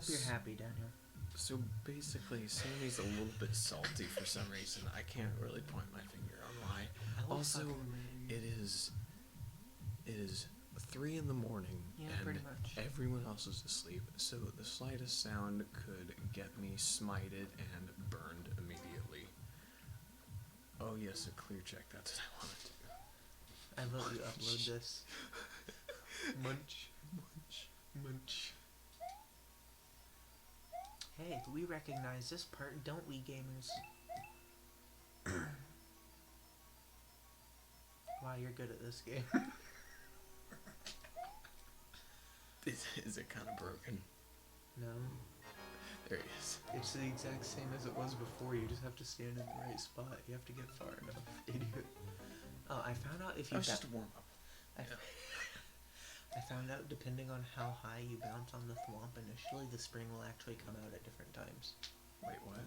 hope you're happy, Daniel. So basically, Sammy's a little bit salty for some reason. I can't really point my finger on why. Also, it is 3 in the morning, Yeah, and pretty much. everyone else is asleep, so the slightest sound could get me smited and burned immediately. Oh yes, a clear check, that's what I wanted to. I vote you upload this. Munch, munch, munch. Hey, we recognize this part, don't we, gamers? Wow, you're good at this game. Is it kind of broken? No. There he is. It's the exact same as it was before, you just have to stand in the right spot. You have to get far enough, idiot. Oh, I found out if you... That was just a warm-up. I found out depending on how high you bounce on the thwomp initially, the spring will actually come out at different times. Wait, what?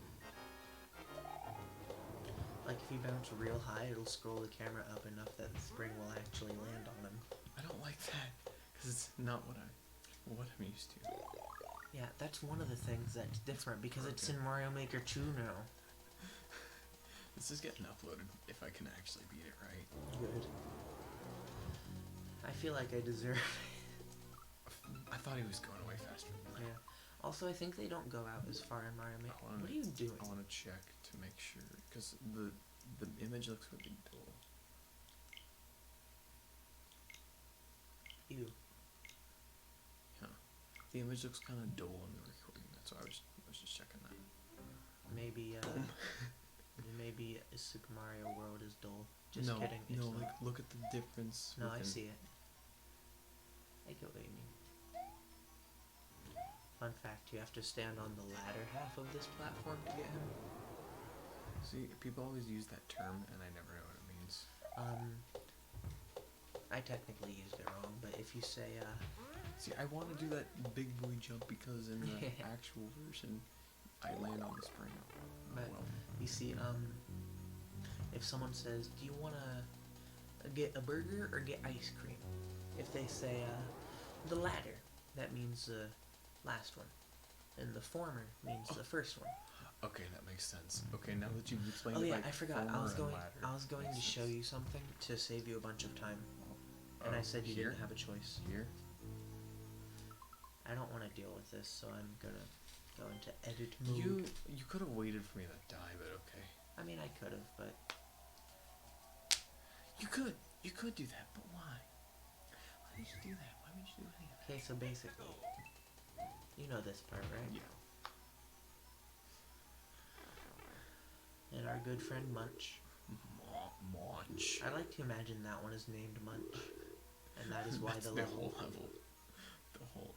Like if you bounce real high, it'll scroll the camera up enough that the spring will actually land on them. I don't like that, because it's not what I'm used to. Yeah, that's one of the things that's different, because it's in Mario Maker 2 now. This is getting uploaded, if I can actually beat it right. Good. I feel like I deserve I thought he was going away faster than that. Yeah. Also, I think they don't go out as far in Mario Maker. What are you doing? I want to check to make sure, because the image looks really dull. Ew. Yeah. The image looks kind of dull in the recording, that's why I was just checking that. Maybe, maybe Super Mario World is dull. Just no, kidding. It's no, not. like, look at the difference. No, I see it. I get what you mean. Fun fact, you have to stand on the ladder half of this platform to get him. See, people always use that term, and I never know what it means. I technically used it wrong, but if you say, See, I want to do that big boy jump because in the actual version, I land on the spring. But you see, if someone says, do you want to get a burger or get ice cream? If they say, the latter, that means the last one. And the former means the first one. Okay, that makes sense. Okay, now that you've explained Oh it, yeah, like, I forgot. I was going to makes show sense. you something to save you a bunch of time. And I said you here? didn't have a choice. Here? I don't want to deal with this, so I'm gonna go into edit mode. You could have waited for me to die, but okay. I mean, I could have, but... You could do that, but why? Why did you do that? Why would you do any of that? Okay, so basically, you know this part, right? Yeah. And our good friend Munch. Munch. I like to imagine that one is named Munch. And that is why That's the the level... whole level. The whole...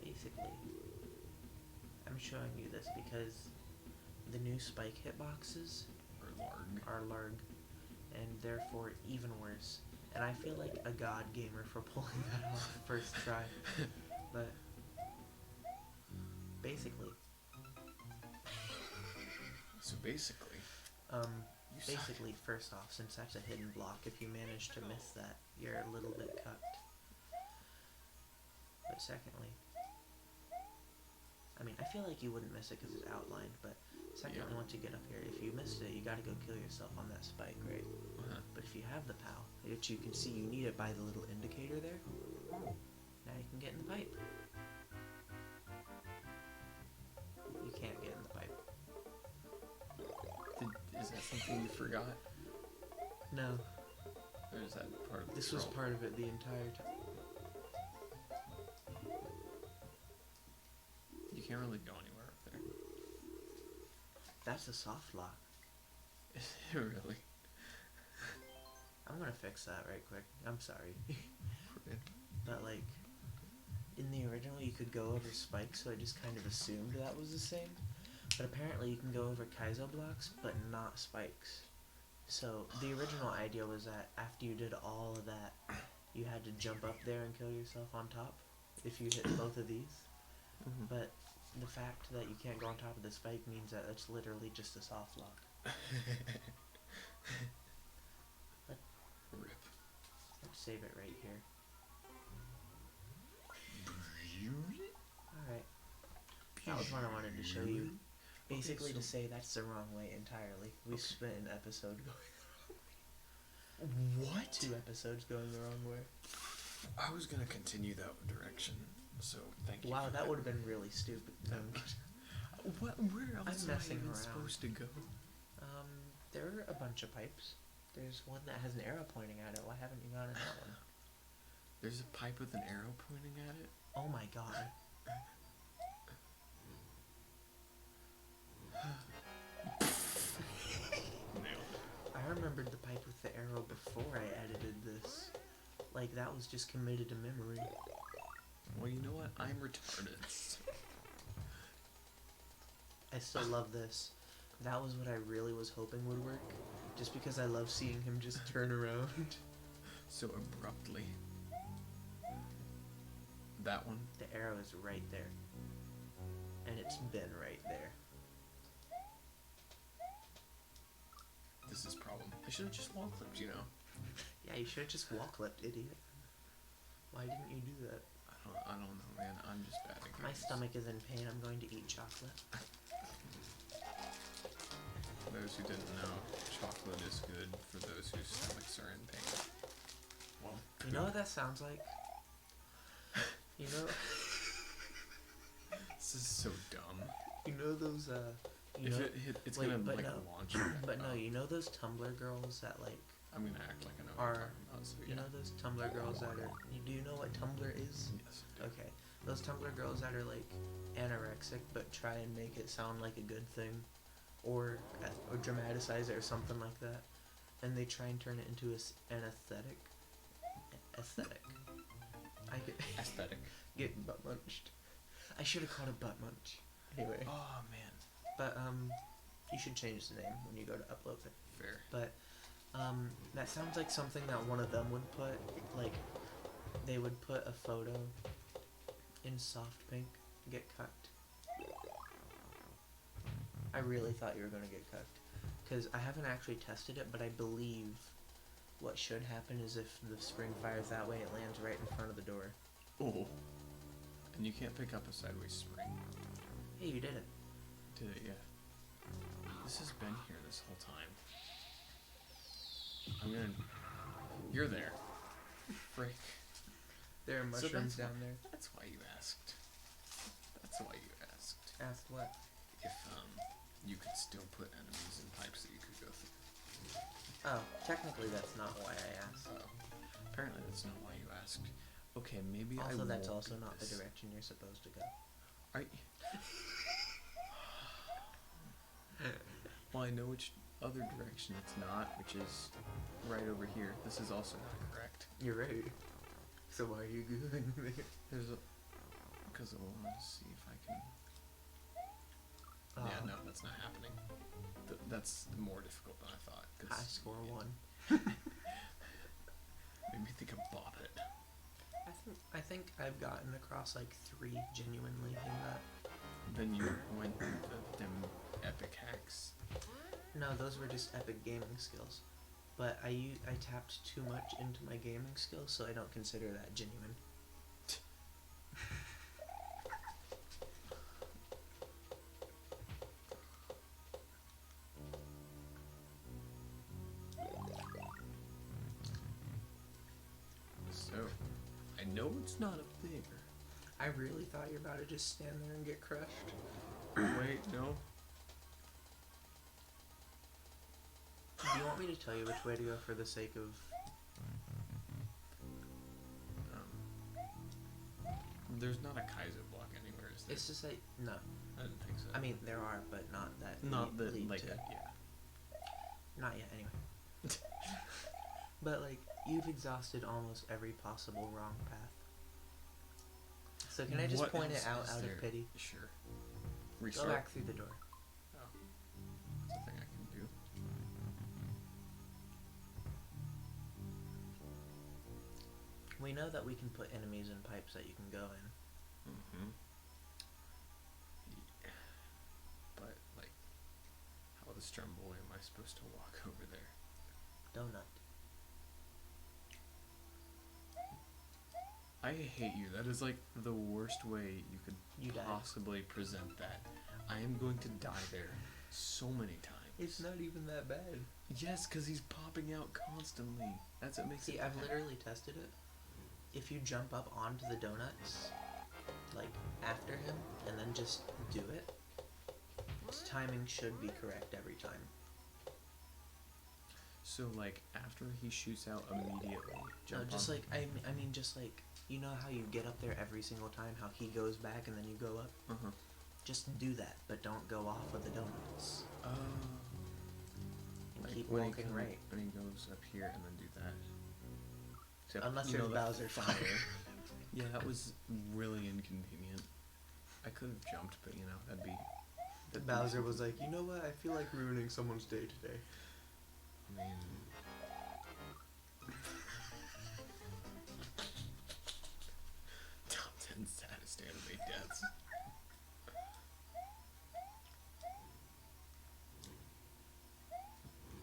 Basically, I'm showing you this because the new spike hitboxes Or larg. are larg, and therefore even worse. And I feel like a god gamer for pulling that off first try. But basically, So basically, you suck. first off, since that's a hidden block, if you manage to miss that, you're a little bit cucked. But secondly, I mean, I feel like you wouldn't miss it because it's outlined, but secondly, once you get up here, if you missed it, you gotta go kill yourself on that spike, right? But if you have the POW, which you can see you need it by the little indicator there, now you can get in the pipe. You can't get in the pipe. Is that something you forgot? No, Or is that part of the this was troll? part of it the entire time. You can't really go anywhere up there. That's a soft lock. Really? I'm gonna fix that right quick. I'm sorry. But like, in the original you could go over spikes, so I just kind of assumed that was the same. But apparently you can go over Kaizo blocks, but not spikes. So the original idea was that after you did all of that, you had to jump up there and kill yourself on top if you hit both of these. But the fact that you can't go on top of the spike means that it's literally just a soft lock. save it right here. Alright. That was one I wanted to show you. Basically to say that's the wrong way entirely. We spent an episode going What? 2 episodes going the wrong way. I was gonna continue that direction, so thank you. Wow, for that would have been really stupid. What? Where else I'm am I messing even around. supposed to go? There are a bunch of pipes. There's one that has an arrow pointing at it. Why haven't you gone in that one? There's a pipe with an arrow pointing at it? Oh my god. Nailed it. I remembered the pipe with the arrow before I edited this. Like, that was just committed to memory. Well, you know what? I'm retarded. I still love this. That was what I really was hoping would work. Just because I love seeing him just turn around. So abruptly. That one? The arrow is right there. And it's been right there. This is problem. I should have just wall clipped, you know. Yeah, you should have just wall clipped, idiot. Why didn't you do that? I don't know, man. I'm just bad at games. My stomach is in pain. I'm going to eat chocolate. For those who didn't know, chocolate is good for those whose stomachs are in pain. Well, You know what that sounds like? You know, this is so dumb. you know those you If know, it hit, it's wait, gonna but like no. launch. but no, you know those Tumblr girls that like I'm gonna act like I know what are, you're talking about. So yeah. you know those Tumblr girls that are, do you know what Tumblr is? Yes. I do. Okay, those Tumblr girls that are like anorexic but try and make it sound like a good thing, or dramatize it or something like that, and they try and turn it into an aesthetic. I Aesthetic. get butt munched. I should have called it butt munch. Anyway, Oh man. but you should change the name when you go to upload it. Fair. But that sounds like something that one of them would put. Like, they would put a photo in soft pink, get cucked. I really thought you were gonna get cucked, because I haven't actually tested it, but I believe what should happen is if the spring fires that way, it lands right in front of the door. Oh. And you can't pick up a sideways spring. Hey, you did it. Did it? Yeah. This has been here this whole time. I'm gonna. You're there. Frick. There are So mushrooms that's down there. That's why you asked. That's why you asked. Asked what? If you could still put enemies in pipes that you could go through. Oh, technically that's not why I asked. Apparently that's not why you asked. Okay, maybe I Also, will that's also do not the this. direction you're supposed to go. Are you... Well, I know which other direction it's not, which is right over here. This is also not correct. You're right. So why are you going there? There's a... Because I want to see if I can... Yeah, no, that's not happening. That's more difficult than I thought. I score 1. Made me think of Bop It. I think I've gotten across like 3 genuinely in that. Then you went with them epic hacks. No, those were just epic gaming skills. But I tapped too much into my gaming skills, so I don't consider that genuine. So, I know it's not up there. I really thought you were about to just stand there and get crushed. Wait, no. Do you want me to tell you which way to go for the sake of... There's not a Kaiser block anywhere, is there? It's just like, no. I didn't think so. I mean, there are, but not that not the, lead like, to... yeah. Not yet, anyway. But, like, you've exhausted almost every possible wrong path. So can I just What point it else out is out there? of pity? Sure. Go Restart. back through the door. Oh. That's a thing I can do. We know that we can put enemies in pipes that you can go in. Mm-hmm. Yeah. But, like, how the Stromboli am I supposed to walk over there? Donut. I hate you. That is like the worst way you could You died. possibly present that. I am going to die there so many times. It's not even that bad. Yes, because he's popping out constantly. That's what makes See, it I've bad. literally tested it. If you jump up onto the donuts, like after him, and then just do it, his timing should be correct every time. So, like, after he shoots out immediately, No, jump just on. like I mean, just like you know how you get up there every single time, how he goes back and then you go up. Uh-huh. Just do that, but don't go off of the donuts. And Like keep when he walking come- right. When he goes up here and then do that. Except, Unless you know, there's the Bowser fire. Yeah, that was really inconvenient. I could have jumped, but you know, that'd be Bowser was like, you know what? I feel like ruining someone's day today. I mean, top 10 saddest anime deaths.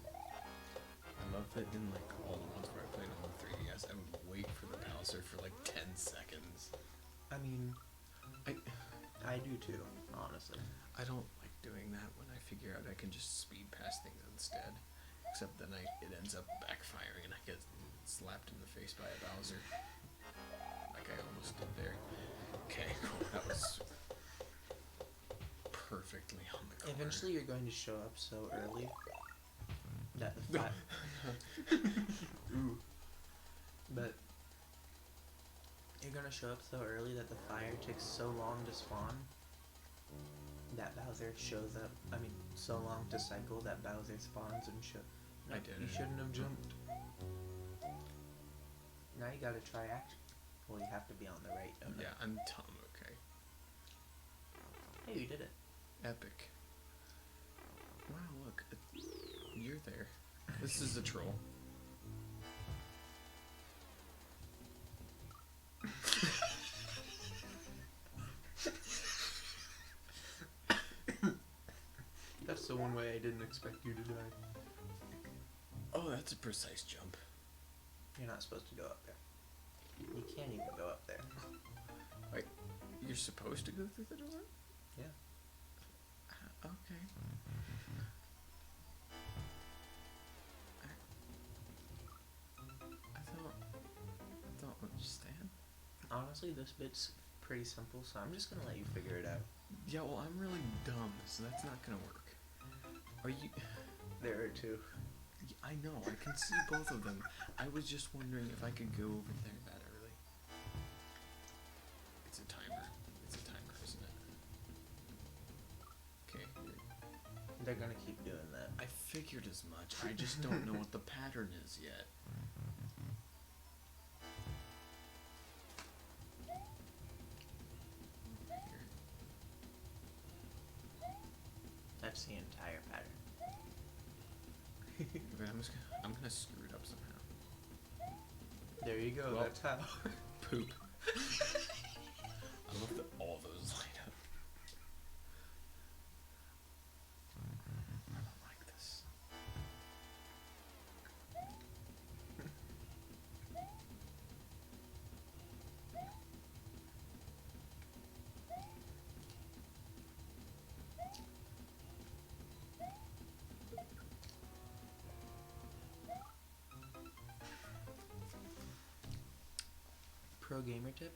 I love that in like all the ones where I played on the 3DS, I would wait for the Bowser for like 10 seconds. I mean, I I do too, honestly. I don't like doing that when I figure out I can just speed past things instead. Except then it ends up backfiring and I get slapped in the face by a Bowser. Like I almost did there. Okay, cool. That was perfectly on the corner. Eventually, you're going to show up so early that the fire. Ooh. But you're gonna show up so early that the fire takes so long to spawn that Bowser shows up. I mean, so long to cycle that Bowser spawns and No, I did You it. shouldn't have jumped. Now you gotta try action. Well, you have to be on the right donut. Yeah, I'm Tom. Okay. Hey, you did it. Epic. Wow, look, you're there. This is the troll. That's the one way I didn't expect you to die. Oh, that's a precise jump. You're not supposed to go up there. You can't even go up there. Wait, you're supposed to go through the door? Yeah. Okay. I thought let's stand. Honestly, this bit's pretty simple, so I'm just gonna let you figure it out. Yeah, well, I'm really dumb, so that's not gonna work. Are you? There are two. I know, I can see both of them. I was just wondering if I could go over there that early. It's a timer. It's a timer, isn't it? Okay. They're gonna keep doing that. I figured as much. I just don't know what the pattern is yet. Here. That's the entire pattern. But I'm gonna screw it up somehow. There you go. Well- That's how. Poop. I love that all those light up. I don't like this. Pro gamer tip.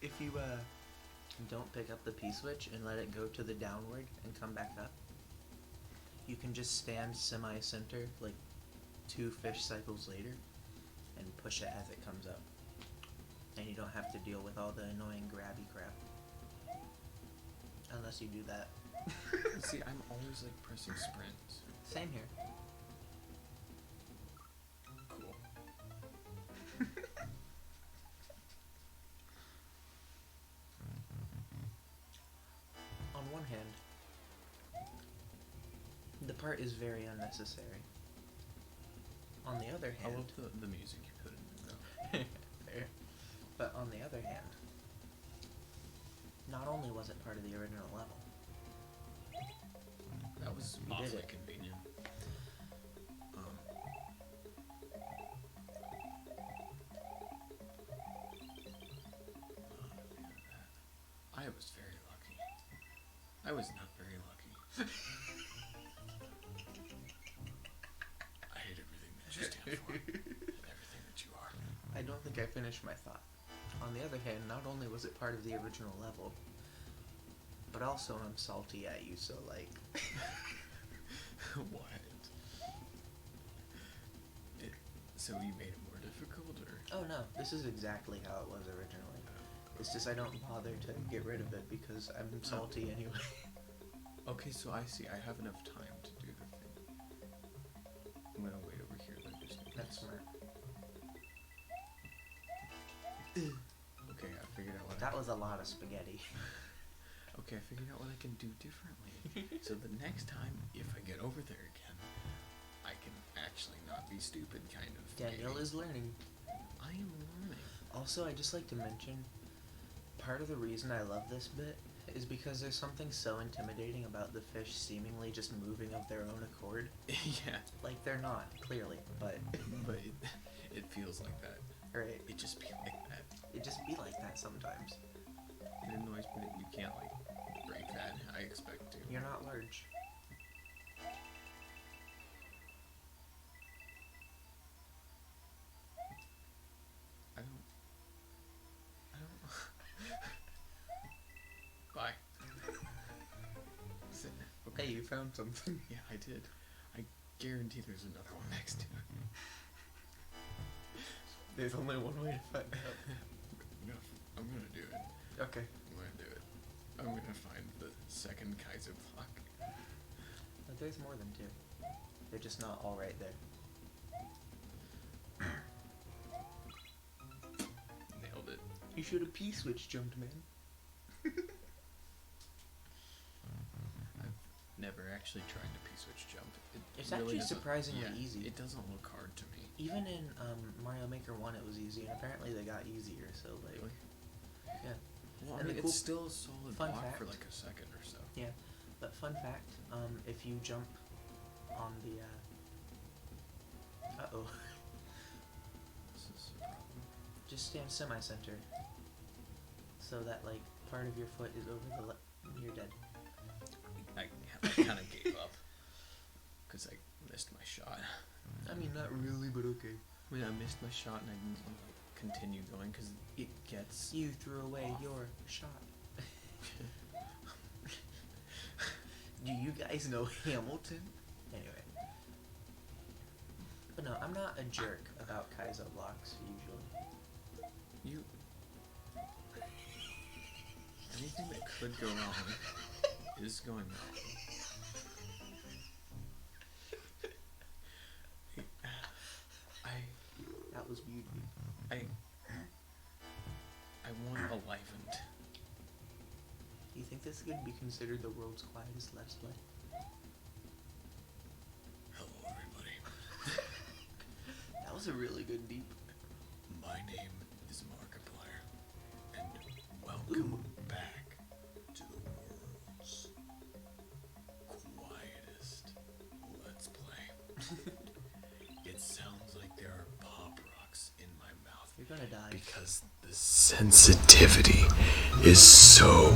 If you don't pick up the P-switch and let it go to the downward and come back up, you can just stand semi-center, like 2 fish cycles later, and push it as it comes up. And you don't have to deal with all the annoying grabby crap. Unless you do that. See, I'm always like pressing sprint. Same here. Cool. On one hand, the part is very unnecessary. On the other I hand, love the music you put in there though. fair. But on the other hand, not only was it part of the original level, That was You did awfully it. convenient. I was not very lucky. I hate everything that you stand for, and everything that you are. I don't think I finished my thought. On the other hand, not only was it part of the original level, but also I'm salty at you, so like... What? So you made it more difficult, or? Oh no, this is exactly how it was originally. It's just I don't bother to get rid of it because I'm salty anyway. Okay, so I see. I have enough time to do the thing. I'm gonna wait over here. That's smart. Okay, I figured out what That was a lot of spaghetti. Okay, I figured out what I can do differently. So the next time, if I get over there again, I can actually not be stupid, kind of. Daniel is learning. I am learning. Also, I just like to mention, part of the reason I love this bit is because there's something so intimidating about the fish seemingly just moving of their own accord. Yeah. Like, they're not, clearly, but... But it feels like that. Right. It just be like that. It just be like that sometimes. It annoys me that you can't, like, break that. I expect to. You're not large. I don't... Bye. Okay. Hey, you found something. Yeah, I did. I guarantee there's another one next to it. There's only one way to find out. I'm gonna do it. Okay. I'm gonna do it. I'm gonna find the second Kaiser block. But there's more than two. They're just not all right there. Nailed it. You should have P-switch jumped, man. I've never actually tried to P-switch jump. It's really actually doesn't- surprisingly yeah, easy. It doesn't look hard to me. Even in Mario Maker 1 it was easy, and apparently they got easier, so like... Really? Yeah. Well, And I mean, the cool it's still a solid fun block for fact- like a second or so. Yeah, but fun fact, if you jump on the, uh-oh. This is a problem. Just stand semi-center. So that, like, part of your foot is over the you're dead. I kind of gave up. Because I missed my shot. I mean, not really, but okay. I mean, I missed my shot and I didn't like, continue going because it gets... You threw away off. your shot. Do you guys know Hamilton? Anyway. But no, I'm not a jerk about Kaizo blocks, usually. You... Anything that could go wrong is going wrong. That was beauty. I want Enlivened. Do you think this could be considered the world's quietest Let's Play? Hello, everybody. That was a really good deep. My name is Markiplier, and welcome back to the world's quietest Let's Play. It sounds like there are pop rocks in my mouth. You're gonna die. Because the sensitivity is so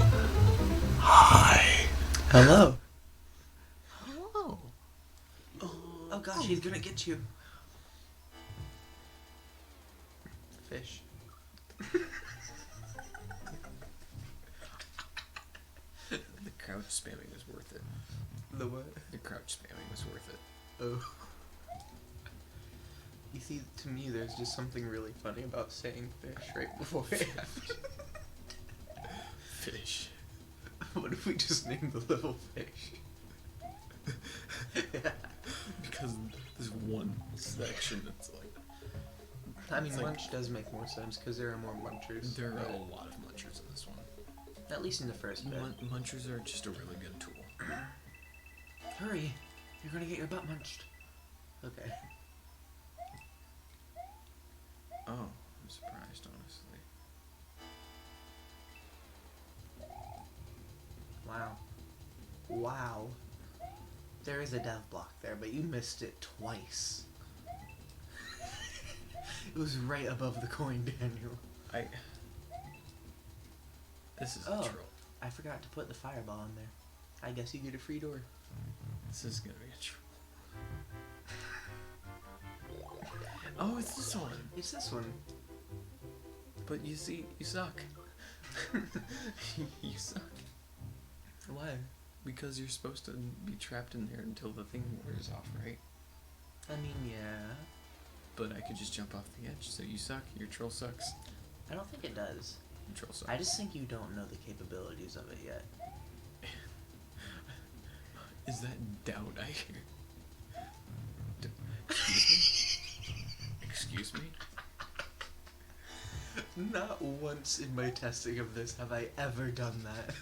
high. Hello. Hello. Oh gosh, he's gonna get you. Fish. The crouch spamming is worth it. The what? The crouch spamming is worth it. Oh. You see, to me, there's just something really funny about saying fish right before it happened. Fish. What if we just named the little fish? Because there's one section that's like... I mean, It's like- munch does make more sense because there are more munchers. There are but a lot of munchers in this one. at least in the first bit. Munchers are just a really good tool. Hurry! You're gonna get your butt munched. Okay. Oh, I'm surprised, honestly. Wow. Wow. There is a death block there, but you missed it twice. It was right above the coin, Daniel. This is Oh. a troll. I forgot to put the fireball in there. I guess you get a free door. This is gonna be a Oh, it's this one. It's this one. But you see, you suck. You suck. Why? Because you're supposed to be trapped in there until the thing wears off, right? I mean, yeah. But I could just jump off the edge, so you suck. Your troll sucks. I don't think it does. Your troll sucks. I just think you don't know the capabilities of it yet. Is that doubt I hear? Excuse me? Excuse me? Not once in my testing of this have I ever done that.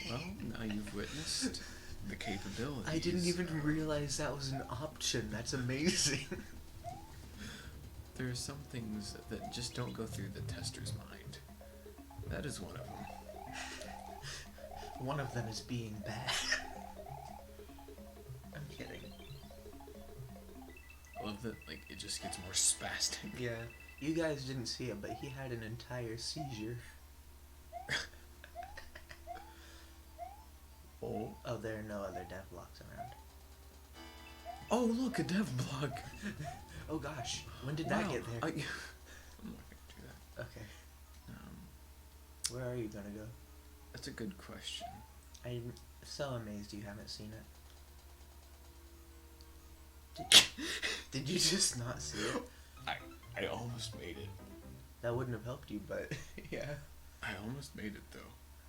Well, now you've witnessed the capabilities. I didn't even realize that was an option. That's amazing. There are some things that just don't go through the tester's mind. That is one of them. One of them is being bad. I'm kidding. I love that, like, it just gets more spastic. Yeah. You guys didn't see it, but he had an entire seizure. Oh. Oh, there are no other dev blocks around. Oh, look, a dev block. Oh gosh, when did that get there? I'm not gonna do that. Okay. Where are you gonna go? That's a good question. I'm so amazed you haven't seen it. Did you just not see it? I almost made it. That wouldn't have helped you, but yeah. I almost made it, though.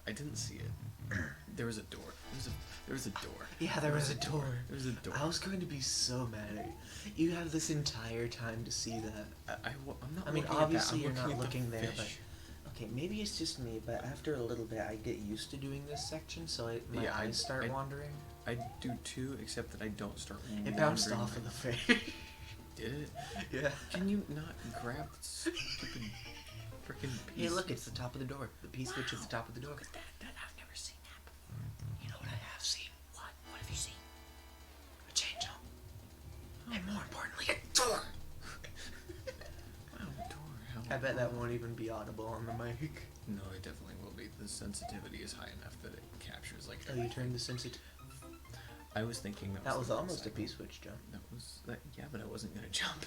I didn't see it. There was a door. There was a door. Yeah, there was a door. There was a door. I was going to be so mad at you. You have this entire time to see that. I'm not. I mean, looking at obviously that. you're I'm not at the looking there, but fish. okay, maybe it's just me. But after a little bit, I get used to doing this section, so my eyes start wandering. I do too, except that I don't start. It bounced off of the fish. Did it? Yeah. Can you not grab the stupid freaking piece? Hey, look, it's the top of the door. The P-switch is the top of the door. Look at that. I've never seen that before. You know what I have seen? What? What have you seen? A chainsaw. And more importantly, a door. Wow, door. I bet that won't even be audible on the mic. No, it definitely will be. The sensitivity is high enough that it captures like. Oh, you turned the sensitivity. I was thinking That was the almost a second. P-switch jump. Yeah, but I wasn't gonna jump.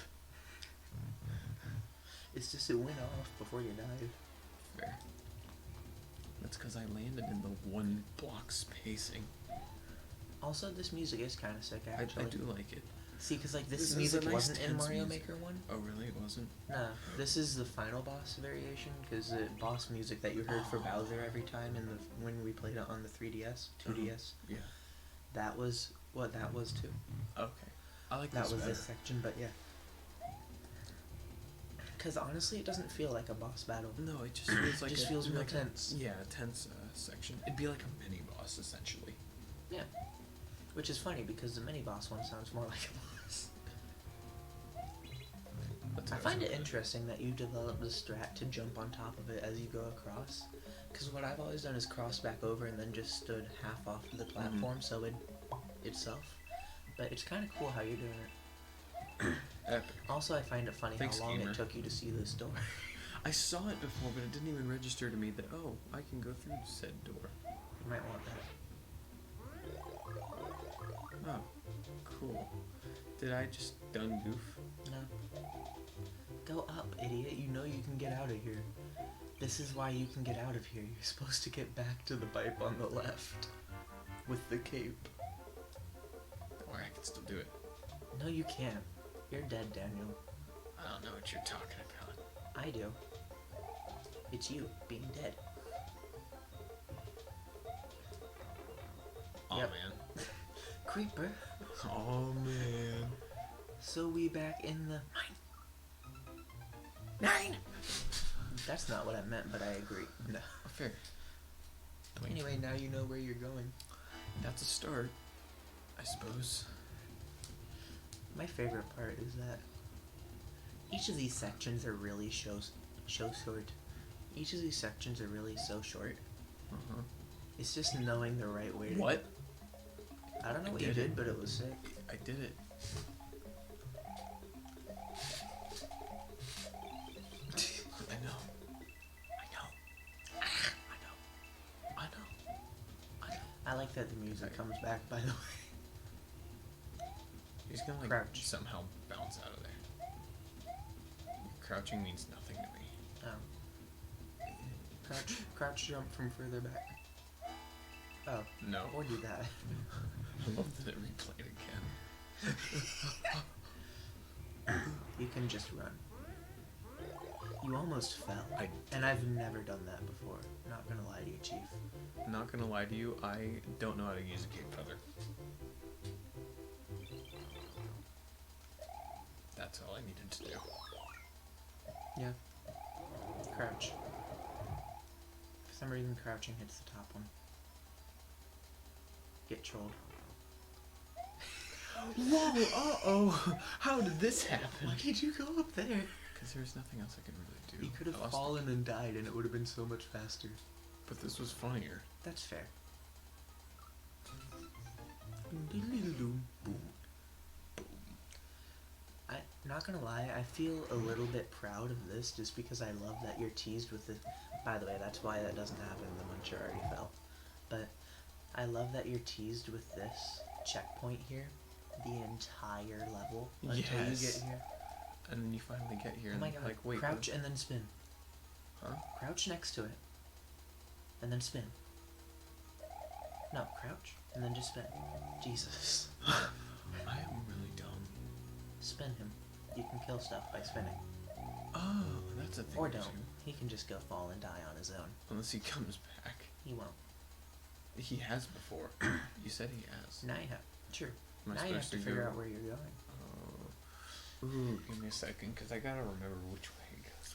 It's just it went off before you died. Fair. That's because I landed in the one block spacing. Also, this music is kind of sick, I actually. do like it. See, because like This this is music a nice wasn't in tense Mario music. Maker 1. Oh, really? It wasn't? No, this is the final boss variation, because the boss music that you heard for Bowser every time in the when we played it on the 3DS, 2DS, Yeah. that was what that was too. Okay. I like That this was better. this section, but yeah. Because honestly, it doesn't feel like a boss battle. No, it just feels like Just feels real tense. Yeah, a tense section. It'd be like a mini boss essentially. Yeah. Which is funny because the mini boss one sounds more like a boss. That's I what find was it gonna- interesting that you develop the strat to jump on top of it as you go across. Because what I've always done is cross back over and then just stood half off the platform, so itself. But it's kind of cool how you're doing it. Epic. Also, I find it funny Thanks, how long gamer. it took you to see this door. I saw it before, but it didn't even register to me that I can go through said door. You might want that. Oh, cool. Did I just done goof? No. Go up, idiot. You know you can get out of here. This is why you can get out of here. You're supposed to get back to the pipe on the left. With the cape. Or I can still do it. No, you can't. You're dead, Daniel. I don't know what you're talking about. I do. It's you being dead. Oh Yep. man. Creeper. Oh man. So we back in the Nine! That's not what I meant, but I agree. No. Fair. Anyway, now you know where you're going. That's a start, I suppose. My favorite part is that each of these sections are really so short. Each of these sections are really so short. Uh-huh. It's just knowing the right way to What? I don't know I what you did did, it. but it was sick. I did it. I know. I know. I know. I know. that the music comes back, by the way. He's gonna like Crouch. somehow bounce out of there. Crouching means nothing to me. Crouch jump from further back. Oh, No. or do that. I love that it replayed again. You can just run. You almost fell. I And I've never done that before. Not gonna lie to you, Chief. Not gonna lie to you, I don't know how to use a cape feather. That's all I needed to do. Yeah. Crouch. For some reason, crouching hits the top one. Get trolled. Whoa! Uh-oh! How did this happen? Why did you go up there? Because there's nothing else I could really do. You could I have lost fallen and died, and it would have been so much faster. But this was funnier. That's fair. Boom. Not gonna lie, I feel a little bit proud of this just because I love that you're teased with it. By the way, that's why that doesn't happen in the Muncher already fell. But I love that you're teased with this checkpoint here the entire level until you Yes. get here. And then you finally get here Oh and my god, like, wait. crouch and then spin. Huh? Crouch next to it. And then spin. No, crouch and then just spin. Jesus. I am really dumb. Spin him. You can kill stuff by spinning. Oh, that's a thing. Or don't. too. He can just go fall and die on his own. Unless he comes back. He won't. He has before. You said he has. Now you have. Sure. Am I Now you have supposed to to figure go? out where you're going. Ooh, give me a second, because I gotta remember which way it goes.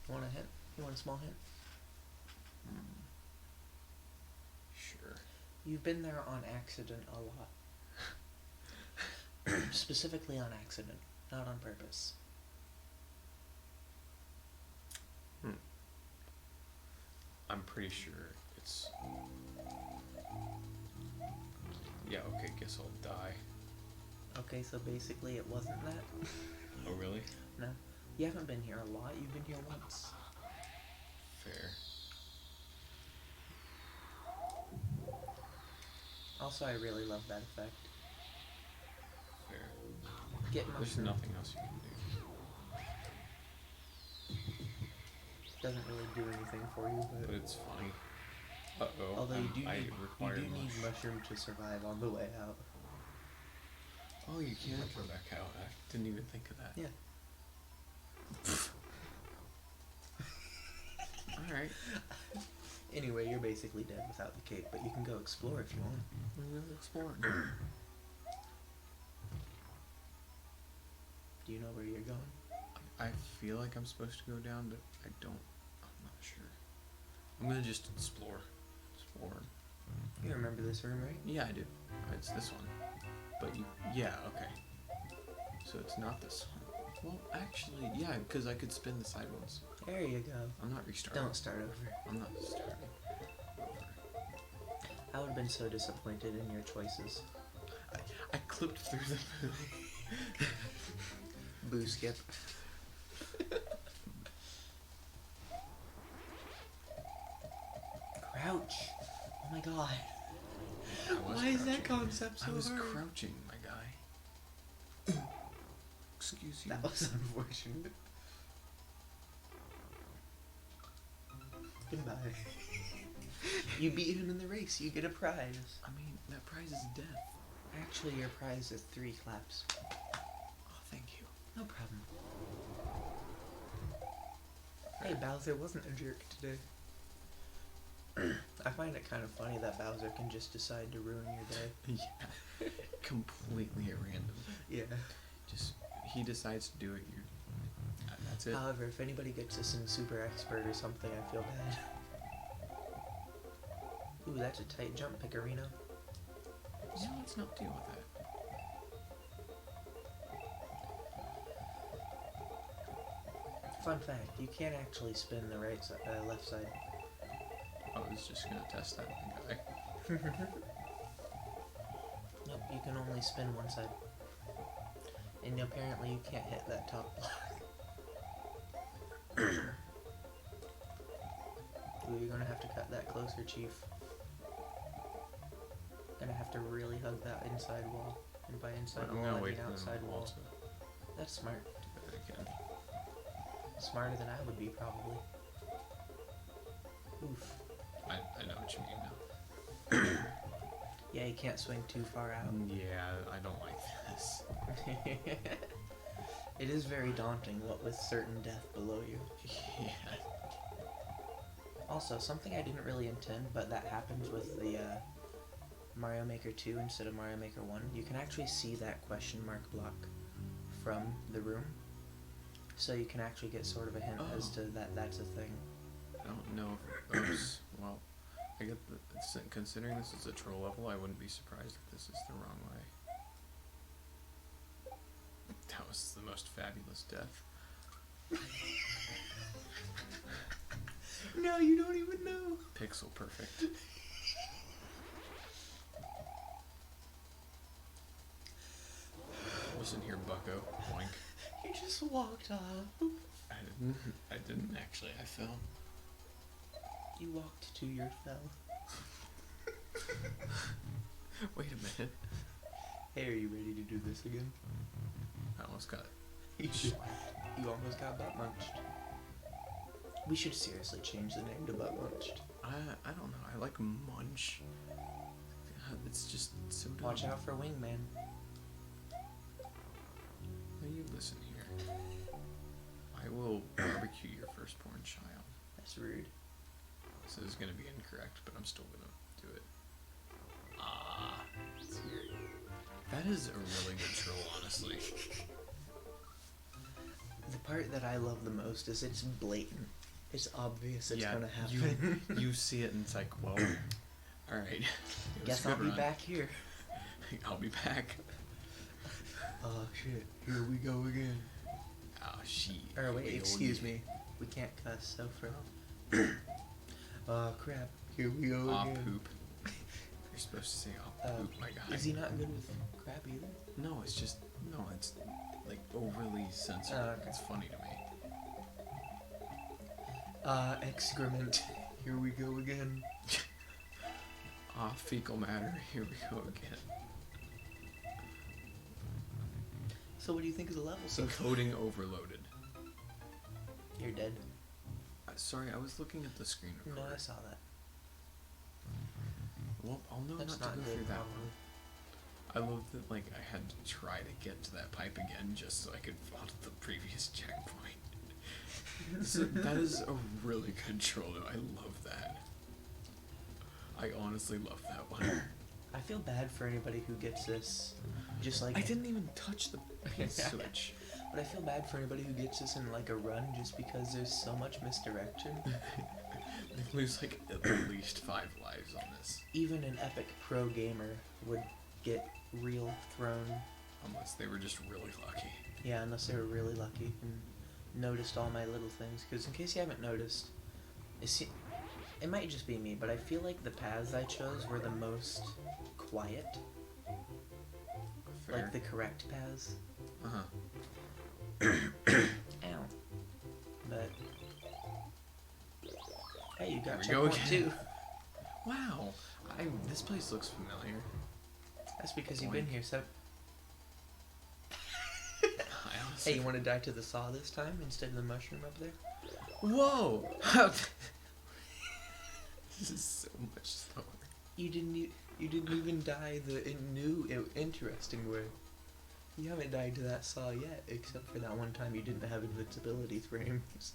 You want a hint? You want a small hint? Sure. You've been there on accident a lot. Specifically on accident, not on purpose. I'm pretty sure it's... Yeah, okay, guess I'll die. Okay, so basically it wasn't that. Oh, really? No. You haven't been here a lot, you've been here once. Fair. Also, I really love that effect. Fair. Get There's mushroom. nothing else you can do. Doesn't really do anything for you, But but... it's funny. Uh-oh. Although you do I need, you require do need mush. mushroom to survive on the way out. Oh, you can come back out. I didn't even think of that. Yeah. Alright. Anyway, you're basically dead without the cape, but you can go explore if you want. We're gonna explore. Do you know where you're going? I feel like I'm supposed to go down, but I don't. I'm not sure. I'm gonna just explore. Explore. You remember this room, right? Yeah, I do. It's this one. But you, yeah, okay. So it's not this one. Well, actually, yeah, because I could spin the side ones. There you go. I'm not restarting. Don't start over. I'm not starting over. I would have been so disappointed in your choices. I clipped through the movie. Boo skip. Crouch. Oh my god. I was Why is that crouching. concept so I was hard? crouching, my guy. Excuse you. That was unfortunate. Goodbye. You beat him in the race. You get a prize. I mean, that prize is death. Actually, your prize is 3 claps. Oh, thank you. No problem. Hey, Bowser wasn't a jerk today. I find it kind of funny that Bowser can just decide to ruin your day. Yeah. Completely at random. Yeah. Just, he decides to do it, that's it. However, if anybody gets this in Super Expert or something, I feel bad. Ooh, that's a tight jump, Picorino. So let's not deal with that. Fun fact, you can't actually spin the right side, left side. I was just gonna test that guy. Nope, you can only spin one side. And apparently you can't hit that top block. Ooh, you're gonna have to cut that closer, Chief. Gonna have to really hug that inside wall. And by inside I'm wall, gonna I wait mean for outside them all wall. to That's smart. do that again. Smarter than I would be, probably. Oof. I know what you mean now. Yeah, you can't swing too far out. Yeah, I don't like this. It is very daunting, what with certain death below you. Yeah. Also, something I didn't really intend, but that happens with the Mario Maker 2 instead of Mario Maker 1. You can actually see that question mark block from the room. So you can actually get sort of a hint as to that's a thing. I don't know if oops. Well, I get that considering this is a troll level, I wouldn't be surprised if this is the wrong way. That was the most fabulous death. No, you don't even know. Pixel perfect. Listen here, bucko. Boink. You just walked off. I didn't actually. I fell. You walked to your fell. Wait a minute. Hey, are you ready to do this again? I almost got You almost got butt munched. We should seriously change the name to butt munched. I don't know. I like munch. God, it's just so dumb. Watch out for Wingman. Now you listen here. I will barbecue your firstborn child. That's rude. This is gonna be incorrect, but I'm still gonna do it. Ah, It's weird. that is a really good troll, honestly. The part that I love the most is it's blatant. It's obvious it's Yeah, gonna happen. You see it and it's like, well, all right. Guess I'll be back here. I'll be back. Oh shit, here we go again. Oh, shit. Or wait, excuse me. We can't cuss, so for... Oh crap, here we go Aw, again. poop. You're supposed to say, aw, poop, my guy. Is he not good with crap either? No, it's just, no, it's like overly sensitive. Oh, okay. It's funny to me. Excrement. Here we go again. Ah, fecal matter. Here we go again. So what do you think of the level so far? Encoding overloaded. You're dead. Sorry, I was looking at the screen No, recorder. I saw that. Well, I'll know That's not to not go good, through that probably. one. I love that, like, I had to try to get to that pipe again just so I could follow the previous checkpoint. So that is a really good troll, though. I love that. I honestly love that one. I feel bad for anybody who gets this. Just like I didn't even touch the pin switch. But I feel bad for anybody who gets this in like a run just because there's so much misdirection. They lose like at least 5 lives on this. Even an epic pro gamer would get real thrown. Unless they were just really lucky. Yeah, unless they were really lucky and noticed all my little things. Because in case you haven't noticed, it might just be me, but I feel like the paths I chose were the most quiet. Fair. Like the correct paths. Uh-huh. Ow. But hey, you got Here we go checkpoint again. too. Wow. This place looks familiar. That's because you've been here, so... I honestly... Hey, you want to die to the saw this time instead of the mushroom up there? Whoa! This is so much slower. You didn't even die the new interesting way. You haven't died to that saw yet, except for that one time you didn't have invincibility frames.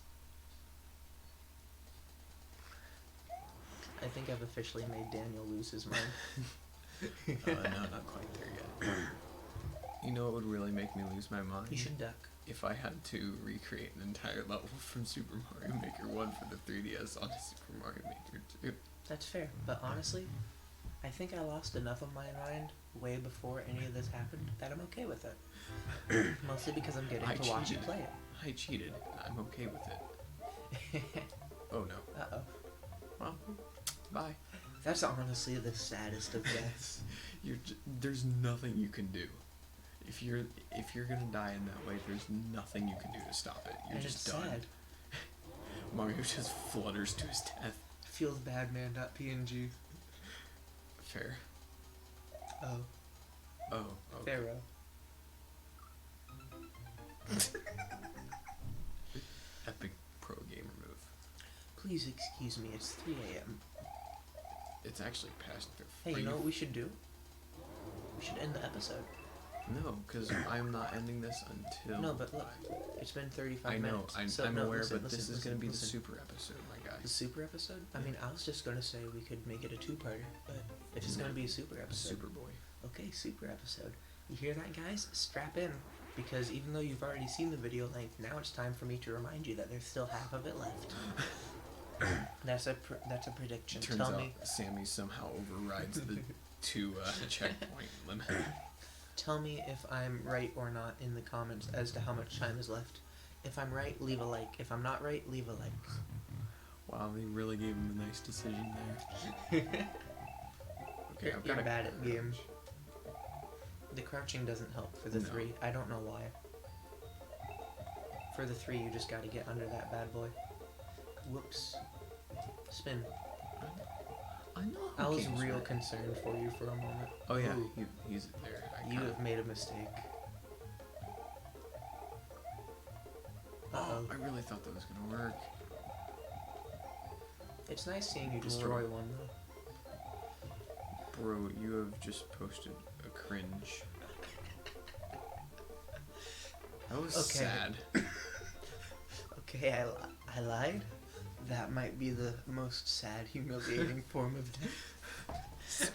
I think I've officially made Daniel lose his mind. No, not quite there yet. You know what would really make me lose my mind? You should duck. If I had to recreate an entire level from Super Mario Maker 1 for the 3DS onto Super Mario Maker 2. That's fair, but honestly, I think I lost enough of my mind way before any of this happened that I'm okay with it. Mostly because I'm getting to watch you play it. I cheated. I'm okay with it. Oh no. Uh-oh. Well, bye. That's honestly the saddest of deaths. There's nothing you can do. If you're gonna die in that way, there's nothing you can do to stop it. You're And just it's done. sad. Mario just flutters to his death. feels bad, man. .png. Fair. Oh. Oh. Okay. Pharaoh. Epic pro gamer move. Please excuse me. It's 3 a.m. It's actually past the. Hey, you know what we should do? We should end the episode. No, because I'm not ending this until. No, but look, it's been 35 I know, minutes. I'm no, aware, listen, but this is going to be the super episode, my guy. The super episode? I mean, I was just going to say we could make it a two-parter, but if it's going to be a super episode. Super boy. Okay, super episode. You hear that, guys? Strap in. Because even though you've already seen the video length, now it's time for me to remind you that there's still half of it left. That's a prediction. Turns Tell out me. Sammy somehow overrides the 2 checkpoint limit. Tell me if I'm right or not in the comments as to how much time is left. If I'm right, leave a like. If I'm not right, leave a like. Wow, they really gave him a nice decision there. Okay, I've got You're bad at games. The crouching doesn't help for the No. 3. I don't know why. For the 3, you just gotta get under that bad boy. Whoops. Spin. I know. I was games real work. concerned for you for a moment. Oh yeah, Ooh, he's there. you have made a mistake. Uh-oh. I really thought that was gonna work. It's nice seeing you destroy one, though. Bro, you have just posted a cringe. That was Okay. sad. Okay, I lied. That might be the most sad, humiliating form of death.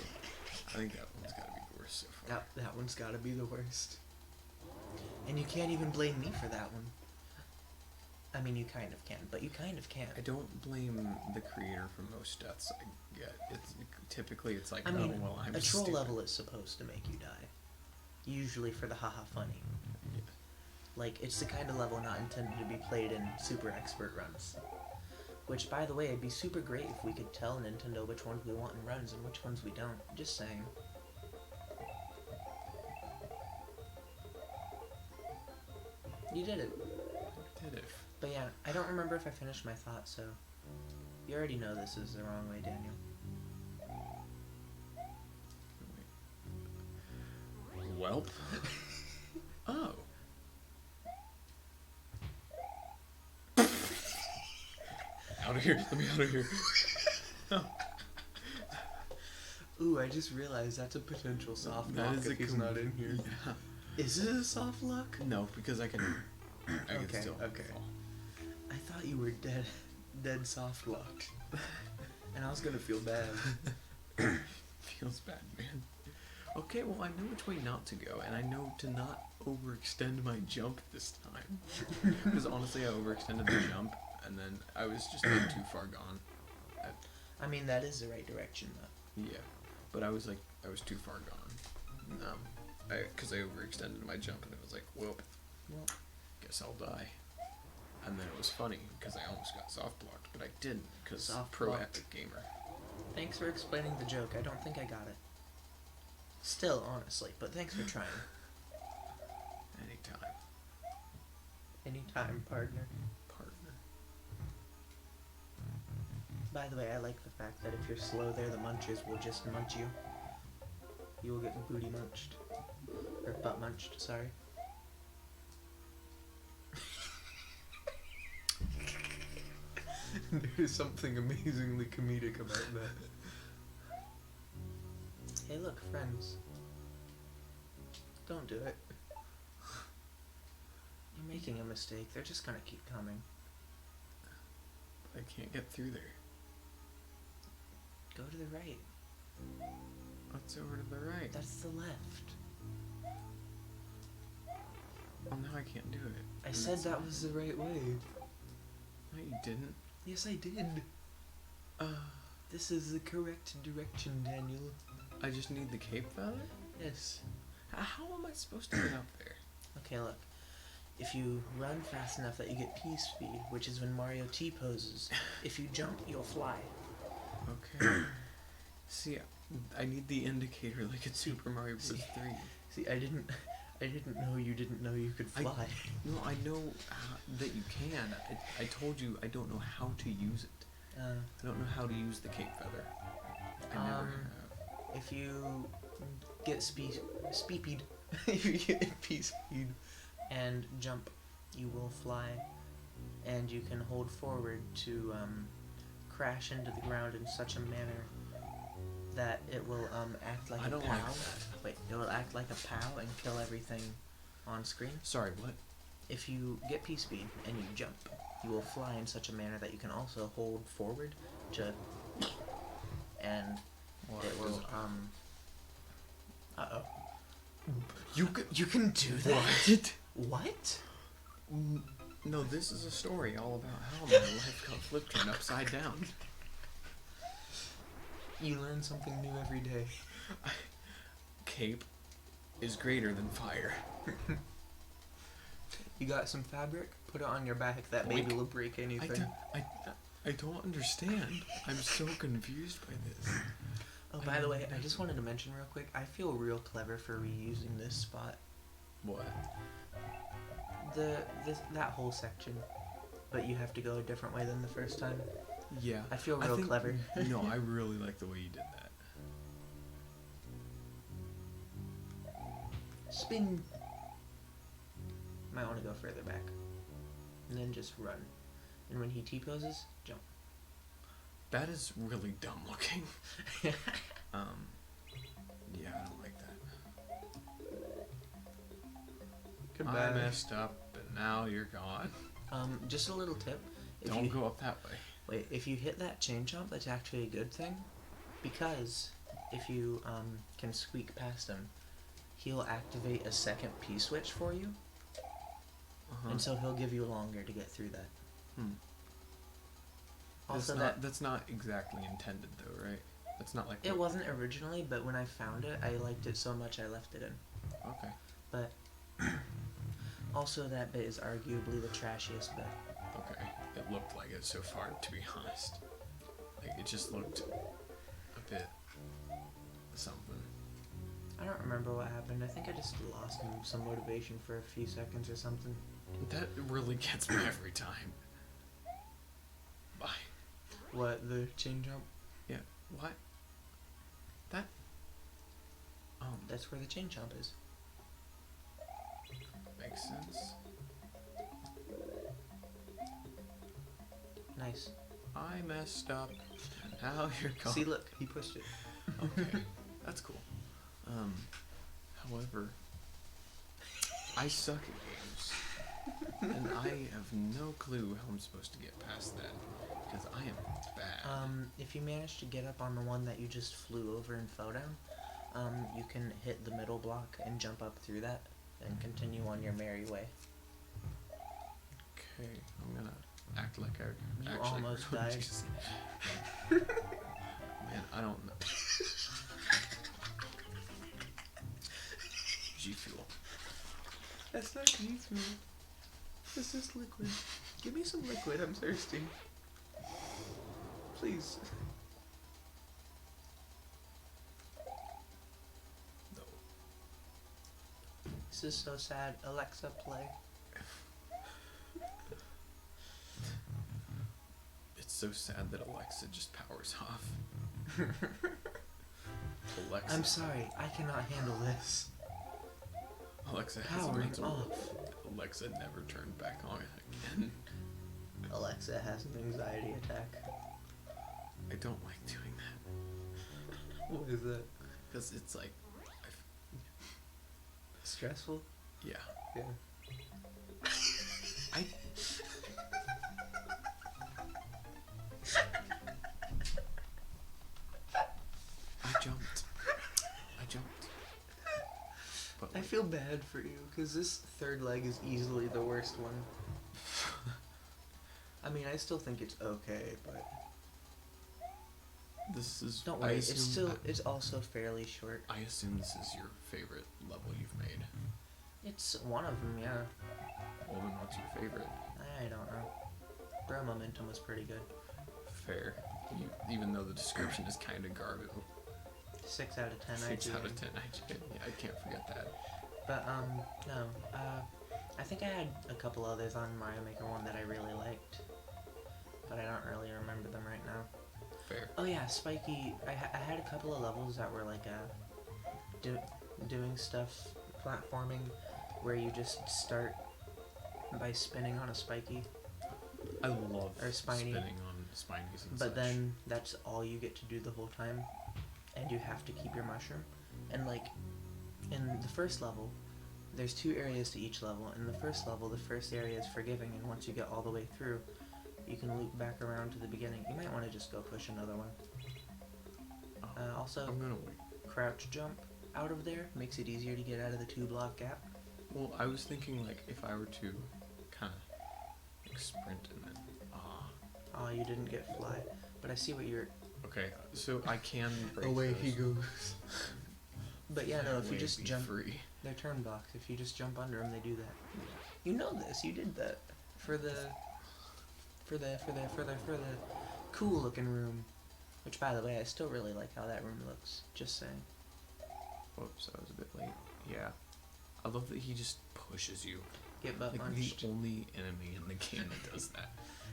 I think that one's gotta be the worst so far. That one's gotta be the worst. And you can't even blame me for that one. I mean, you kind of can, but you kind of can't. I don't blame the creator for most deaths I get. Typically it's like, I mean, oh well, I'm a troll stupid. level is supposed to make you die. Usually for the haha funny. Yeah. Like, it's the kind of level not intended to be played in super expert runs. Which, by the way, it'd be super great if we could tell Nintendo which ones we want in runs and which ones we don't. Just saying. You did it. Did it? But yeah, I don't remember if I finished my thought, so... You already know this is the wrong way, Daniel. Welp. Oh. Out of here. Let me out of here. Oh. Ooh, I just realized that's a potential soft That lock is if he's not in here. Yeah. Is it a soft lock? No, because I can Okay, still okay. fall. I thought you were dead soft locked. And I was gonna feel bad. Feels bad, man. Okay, well, I know which way not to go, and I know to not overextend my jump this time. Because honestly, I overextended the jump, and then I was just like too far gone. I mean, that is the right direction, though. Yeah, but I was too far gone. Because I overextended my jump, and it was like, whoop, Well, guess I'll die. And then it was funny, because I almost got soft blocked, but I didn't, because Soft pro blocked. epic gamer. thanks for explaining the joke. I don't think I got it. Still, honestly, but thanks for trying. Anytime, Anytime, partner. partner. By the way, I like the fact that if you're slow there, the munchers will just munch you. You will get booty munched. Or butt munched, sorry. There's something amazingly comedic about that. Hey look, friends. Don't do it. You're making a mistake. They're just gonna keep coming. I can't get through there. Go to the right. What's over to the right? That's the left. Oh, now I can't do it. I said that was the right way. No, you didn't. Yes, I did. This is the correct direction, Daniel. I just need the cape feather? Yes. How am I supposed to get up there? Okay, look. If you run fast enough that you get P-speed, which is when Mario T-poses, if you jump, you'll fly. Okay. See, I need the indicator like it's Super Mario Bros. 3. See, I didn't know you didn't know you could fly. No, I know that you can. I told you I don't know how to use it. I don't know how to use the cape feather. I never have. If you get speed, if you get speed and jump, you will fly, and you can hold forward to crash into the ground in such a manner that it will act like I a don't POW. like that. Wait, it will act like a POW and kill everything on screen. Sorry, what? If you get P speed and you jump, you will fly in such a manner that you can also hold forward to, and Well, it will Uh-oh. You can do that? What? No, this is a story all about how my life got flipped turned upside down. You learn something new every day. Cape is greater than fire. You got some fabric? Put it on your back. That maybe will break anything. I don't understand. I'm so confused by this. Oh, by the way, I just wanted to mention real quick. I feel real clever for reusing this spot. What? That whole section, but you have to go a different way than the first time. Yeah. I feel real clever. No, I really like the way you did that. Spin. Might want to go further back, and then just run. And when he T-poses, jump. That is really dumb looking. Yeah, I don't like that. Goodbye. I messed up, and now you're gone. Just a little tip. Don't go up that way. Wait, if you hit that chain jump, that's actually a good thing, because if you can squeak past him, he'll activate a second P switch for you, and so he'll give you longer to get through that. Also, that's not exactly intended though, right? That's not like it wasn't originally, but when I found it, I liked it so much I left it in. Okay. But also, that bit is arguably the trashiest bit. Okay. It looked like it so far, to be honest. Like, it just looked a bit something. I don't remember what happened. I think I just lost some motivation for a few seconds or something. That really gets me every time. Bye. What, the chain jump? Yeah. What? That? That's where the chain jump is. Makes sense. Nice. I messed up. And now you're gone. See, look, he pushed it. Okay. That's cool. However, I suck at games. And I have no clue how I'm supposed to get past that. Because I am bad. If you manage to get up on the one that you just flew over and fell down, you can hit the middle block and jump up through that and continue on your merry way. Okay, I'm gonna act like I You actually almost heard what died. you said. Man, I don't know. G Fuel. That's not G Fuel. This is liquid. Give me some liquid, I'm thirsty. Please. No. This is so sad. Alexa, play. It's so sad that Alexa just powers off. Alexa. I'm sorry, I cannot handle this. Alexa has a Powering mental. off. Alexa never turned back on again. Alexa has an anxiety attack. I don't like doing that. What is that? Because it's like, Stressful? yeah. Yeah. I jumped. But I feel bad for you, because this third leg is easily the worst one. I mean, I still think it's okay, but this is. don't worry, it's also fairly short. I assume this is your favorite level you've made. It's one of them, yeah. Well, then what's your favorite? I don't know. Bro Momentum was pretty good. Fair. Even though the description is kind of garbage. 6 out of 10. 6 out of 10. Yeah, I can't forget that. But no. I think I had a couple others on Mario Maker 1 that I really liked. but I don't really remember them right now. Fair. Oh yeah, Spiky. I had a couple of levels that were like doing stuff, platforming, where you just start by spinning on a Spiky. I love Or Spiny. spinning on Spinies and But such. then that's all you get to do the whole time, and you have to keep your mushroom. And like in the first level, there's 2 areas to each level. In the first level, the first area is forgiving, and once you get all the way through, you can loop back around to the beginning. You might want to just go push another one. Also, I'm gonna wait. crouch jump out of there makes it easier to get out of the 2-block gap. Well, I was thinking like if I were to kind of like sprint and then Oh, you didn't get fly, but I see what you're. okay, so I can break Away those. he goes. But yeah, no, if you Away just be jump, free. they're turn blocks. If you just jump under them, they do that. You know this. You did that for the cool looking room. Which, by the way, I still really like how that room looks. Just saying. Whoops, I was a bit late. Yeah, I love that he just pushes you. Get butt Like punched. the only enemy in the game that does that.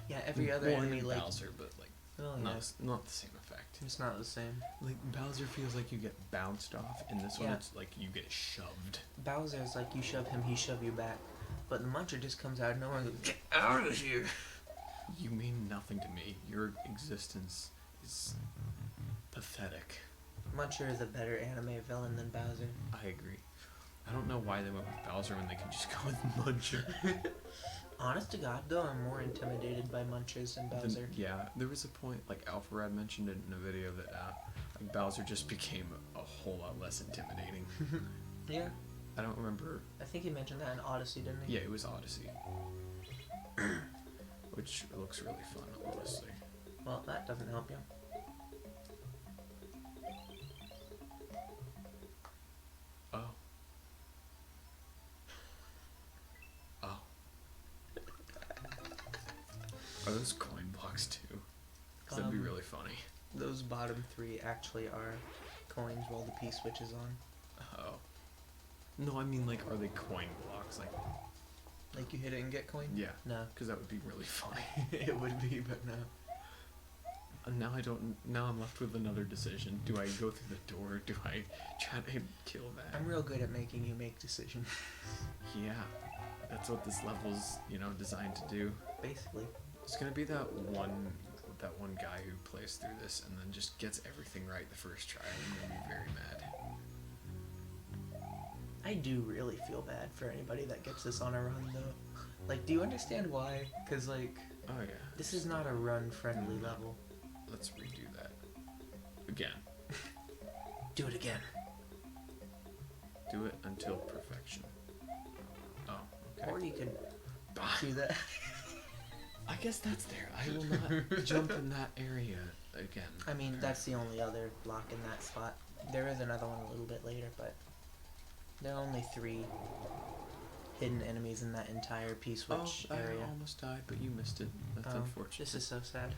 Yeah, every other Well, enemy and like. Bowser, but like Oh yeah, not the same effect. it's not the same. Like Bowser feels like you get bounced off, and this one Yeah. it's like you get shoved. Bowser's like you shove him, he shove you back. But the Muncher just comes out of nowhere and goes, "Get out of here!" You mean nothing to me. Your existence is pathetic. Muncher is a better anime villain than Bowser. I agree. I don't know why they went with Bowser when they could just go with Muncher. Honest to God, though, I'm more intimidated by Munchers than Bowser. Yeah, there was a point, like Alpharad mentioned it in a video, that like Bowser just became a whole lot less intimidating. Yeah, I don't remember. I think he mentioned that in Odyssey, didn't he? Yeah, it was Odyssey. Which looks really fun, honestly. Well, that doesn't help you. Oh. Oh. Are those coin blocks too? 'Cause that'd be really funny. Those bottom 3 actually are coins while the P switch is on. Oh. No, I mean, like, are they coin blocks? Like you hit it and get coin? Yeah. No. Because that would be really funny. It would be, but no. And now now I'm left with another decision. Do I go through the door? Do I try to kill that? I'm real good at making you make decisions. Yeah. That's what this level's, designed to do. Basically. It's gonna be that one guy who plays through this and then just gets everything right the first try. I'm gonna be very mad. I do really feel bad for anybody that gets this on a run, though. Like, do you understand why? Because, like, Oh yeah. this is not a run-friendly level. Let's redo that. Again. Do it again. Do it until perfection. Oh, okay. Or you could Bah. do that. I guess that's there. I will not jump in that area again. I mean, that's the only other block in that spot. There is another one a little bit later, but there are only 3 hidden enemies in that entire P-switch I area. almost died, but you missed it. That's Oh, unfortunate. This is so sad.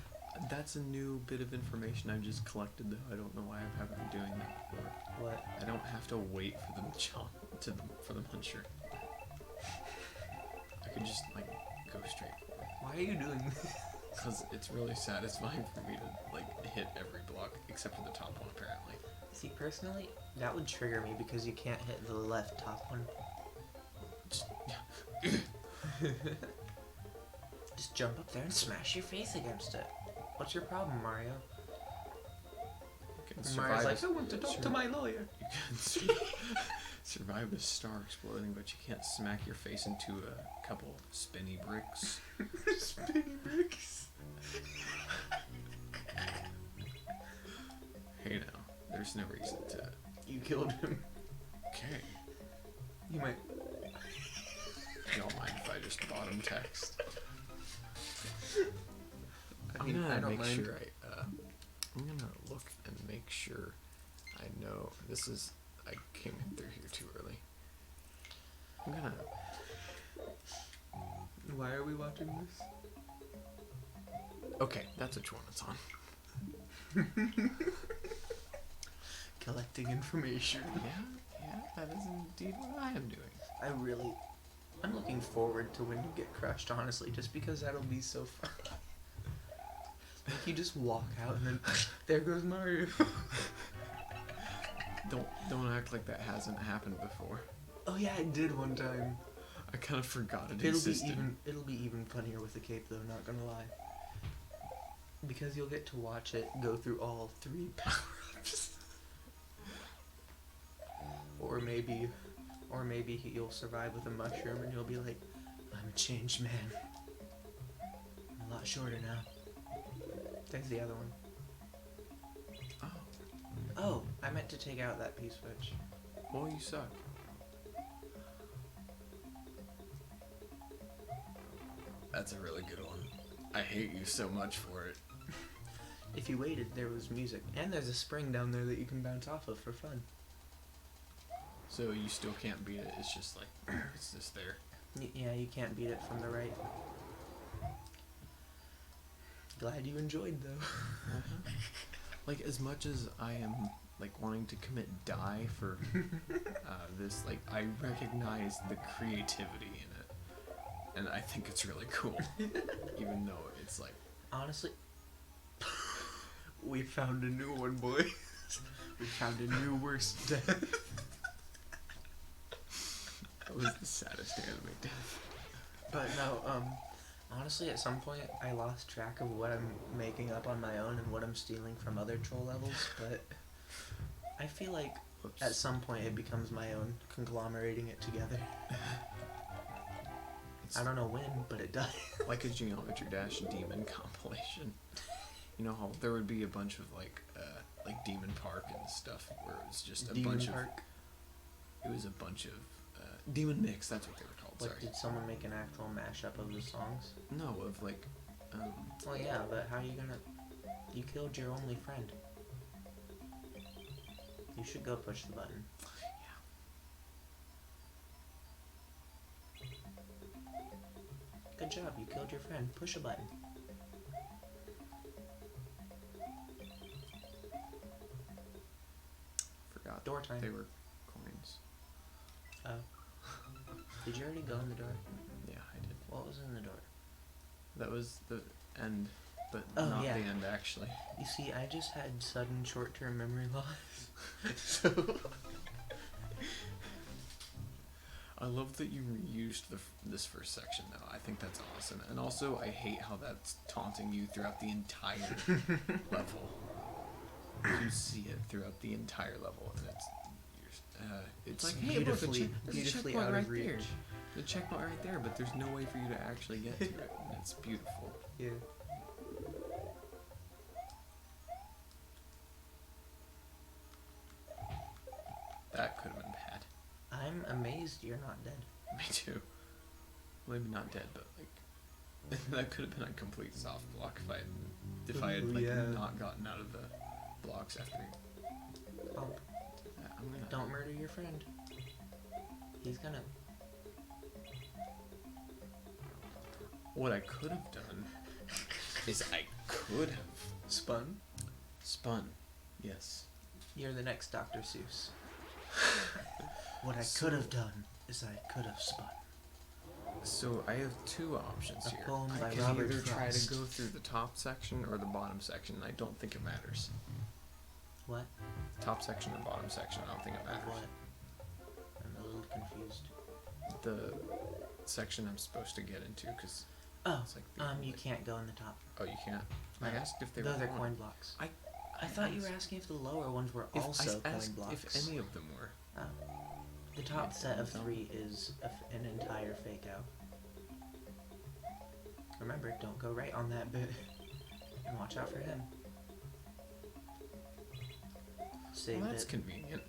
That's a new bit of information I've just collected, though. I don't know why I haven't been doing that before. What? I don't have to wait for them to jump for the muncher. I could just go straight for it. Why are you doing this? Because it's really satisfying for me to hit every block except for the top one, apparently. See, personally, that would trigger me because you can't hit the left top one. Just, Just jump up there and smash your face against it. What's your problem, Mario? you can Mario's survive. like, I want to talk to my lawyer. You can survive a star exploding, but you can't smack your face into a couple spinny bricks. Spinning bricks. Hey now, there's no reason to. You killed him. Okay. You might. You don't mind if I just bottom text? I mean, I'm gonna I don't make mind. sure I'm gonna look and make sure I know this is. I came in through here too early. I'm gonna. Why are we watching this? Okay, that's which one it's on. Collecting information. Yeah, that is indeed what I am doing. I'm looking forward to when you get crushed, honestly, just because that'll be so fun. Like you just walk out and then there goes Mario. Don't act like that hasn't happened before. Oh yeah, it did one time. I kind of forgot it It'll existed. be even funnier with the cape though, not gonna lie. Because you'll get to watch it go through all 3 power-ups. Or maybe you'll survive with a mushroom and you'll be like, I'm a changed man. I'm a lot shorter now. There's the other one. Oh, I meant to take out that P-switch. Well, you suck. That's a really good one. I hate you so much for it. If you waited, there was music. And there's a spring down there that you can bounce off of for fun. So you still can't beat it, it's just like, it's just there. Yeah, you can't beat it from the right. Glad you enjoyed, though. Like, as much as I am, like, wanting to commit die for this, like, I recognize the creativity in it. And I think it's really cool. Even though it's like... Honestly, we found a new one, boys. We found a new worst death. That was the saddest anime death. But no, honestly, at some point, I lost track of what I'm making up on my own and what I'm stealing from other troll levels, but I feel like Oops. at some point it becomes my own, conglomerating it together. It's I don't know when, but it does. like a Geometry Dash demon compilation. You know how there would be a bunch of like Demon Park and stuff where it was just a Demon bunch Park. of... It was a bunch of... Demon Mix, that's what they were called, Like, sorry. did someone make an actual mashup of the songs? No, of like... Well, yeah, but how are you gonna... You killed your only friend. You should go push the button. Good job, you killed your friend. Push a button. Forgot. Door time. They were coins. Oh. Did you already go in the door? Yeah, I did. What was in the door? That was the end, but Oh, not yeah. the end actually. You see, I just had sudden short-term memory loss. So... I love that you reused this first section though. I think that's awesome. And also, I hate how that's taunting you throughout the entire level. You see it throughout the entire level, and it's like, hey, look, there's a beautifully checkpoint out right of reach. there. The checkpoint right there, but there's no way for you to actually get to it. And it's beautiful. Yeah. That could have been bad. I'm amazed you're not dead. Me too. Maybe not dead, but like that could have been a complete soft block if I had like Yeah. not gotten out of the blocks after. Oh, I'm gonna. don't murder your friend. He's gonna... What I could have done is I could have Spun? spun. Yes. You're the next Dr. Seuss. What I could have done is I could have spun. So I have two options A here. poem I by can Robert either try to Frost. go through the top section or the bottom section. I don't think it matters. What? Top section or bottom section, I don't think it Of matters. what? I'm a little confused. The section I'm supposed to get into, because Oh, it's like the you can't go in the top. Oh, you can't. I asked if they Those were are on. coin blocks. I thought you were asked asking if the lower ones were if also I coin asked blocks. if any of them were. Oh. The top set of Don't. 3 is an entire fake out. Remember, don't go right on that bit. And watch out for him. Saved Well, that's it. convenient.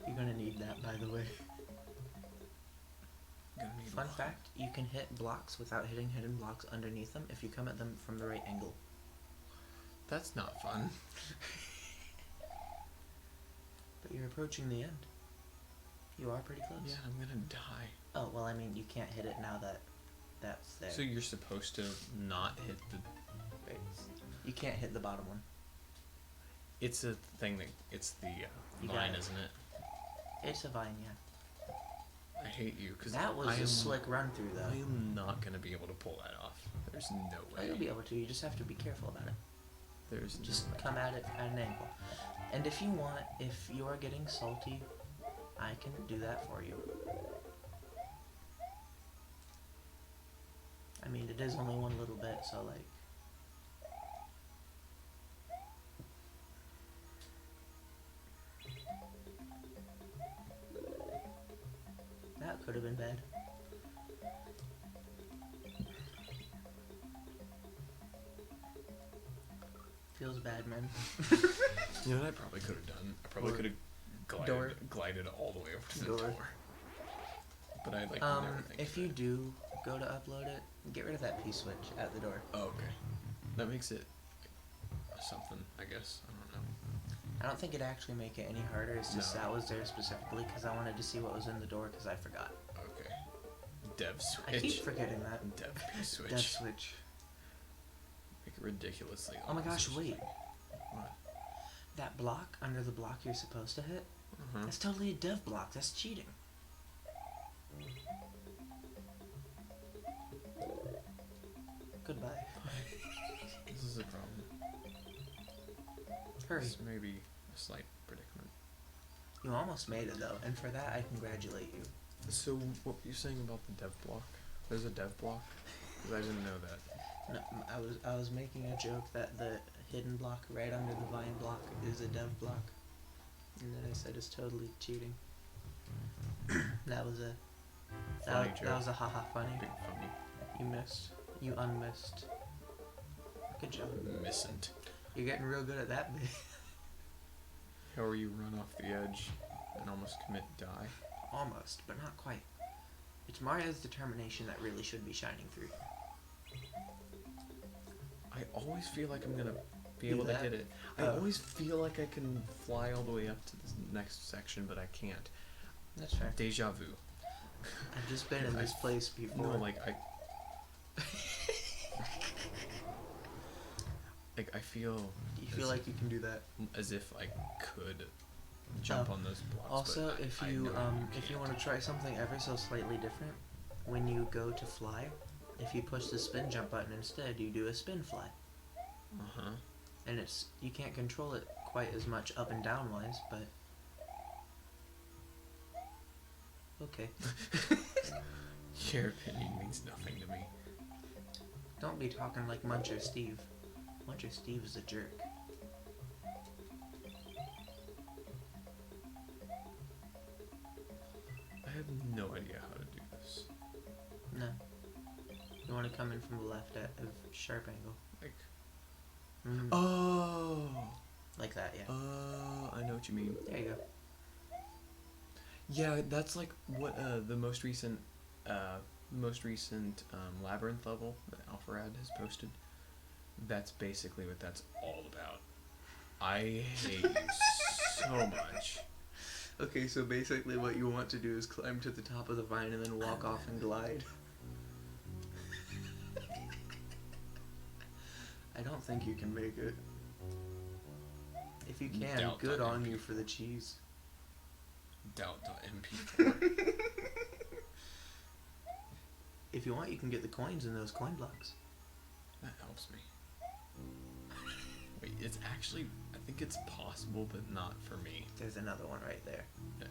You're gonna need that, by the way. I'm gonna need Fun one. fact, you can hit blocks without hitting hidden blocks underneath them if you come at them from the right angle. That's not fun. But you're approaching the end. You are pretty close. Yeah, I'm gonna die. Oh, well, I mean, you can't hit it now that that's there. So you're supposed to not hit the... Right. You can't hit the bottom one. It's a thing that... It's the You got vine, it. isn't it? It's a vine, yeah. I hate you because That was a slick run through, though. I am not gonna be able to pull that off. There's no Oh, way. you'll be able to. You just have to be careful about it. There's Just no way. come at it at an angle. And if you want, if you are getting salty, I can do that for you. I mean, it is only one little bit, so like. That could have been bad. Feels bad, man. You know what I probably could have done? I probably Door. could have glided all the way over to the Door. door. But I like never think If of you it. do go to upload it, get rid of that P-switch at the door. Oh, okay. That makes it something, I guess. I don't know. I don't think it'd actually make it any harder. It's just No. that was there specifically because I wanted to see what was in the door because I forgot. Okay. Dev switch. I keep forgetting that. Dev P switch. Dev switch. Make it ridiculously. Oh my gosh, obvious. wait. What? That block under the block you're supposed to hit? Uh-huh. That's totally a dev block. That's cheating. Goodbye. This is a problem. Hurry. This may be a slight predicament. You almost made it though, and for that I congratulate you. So, what were you saying about the dev block? There's a dev block? Because I didn't know that. No, I was making a joke that the hidden block right under the vine block is a dev block, and then I said it's totally cheating. That was a Funny that joke. was a haha funny. Big funny. You missed. You unmissed. Good job. Missant. You're getting real good at that bit. How are you run off the edge and almost commit die? Almost, but not quite. It's Mario's determination that really should be shining through. I always feel like I'm gonna be Do able to that? hit it. I Oh. always feel like I can fly all the way up to the next section, but I can't. That's fair. Deja vu. I've just been in this place before. No, like I. Like I feel. Do you feel like you can do that? As if I could jump on those blocks. Also, but if I you know if you can't. want to try something ever so slightly different, when you go to fly, if you push the spin jump button instead, you do a spin fly, Uh-huh. and it's you can't control it quite as much up and down wise, but okay. Your opinion means nothing to me. Don't be talking like Muncher Steve. Muncher Steve is a jerk. I have no idea how to do this. No. You want to come in from the left at a sharp angle. Like. Mm, Oh. like that, yeah. I know what you mean. There you go. Yeah, that's like what the most recent labyrinth level that Alpharad has posted. That's basically what that's all about. I hate you so much. Okay, so basically what you want to do is climb to the top of the vine and then walk off and glide. I don't think you can make it. If you can, Doubt good that on MP4. you for the cheese. Doubt.mp4. If you want, you can get the coins in those coin blocks. That helps me. Wait, it's actually, I think it's possible, but not for me. There's another one right there.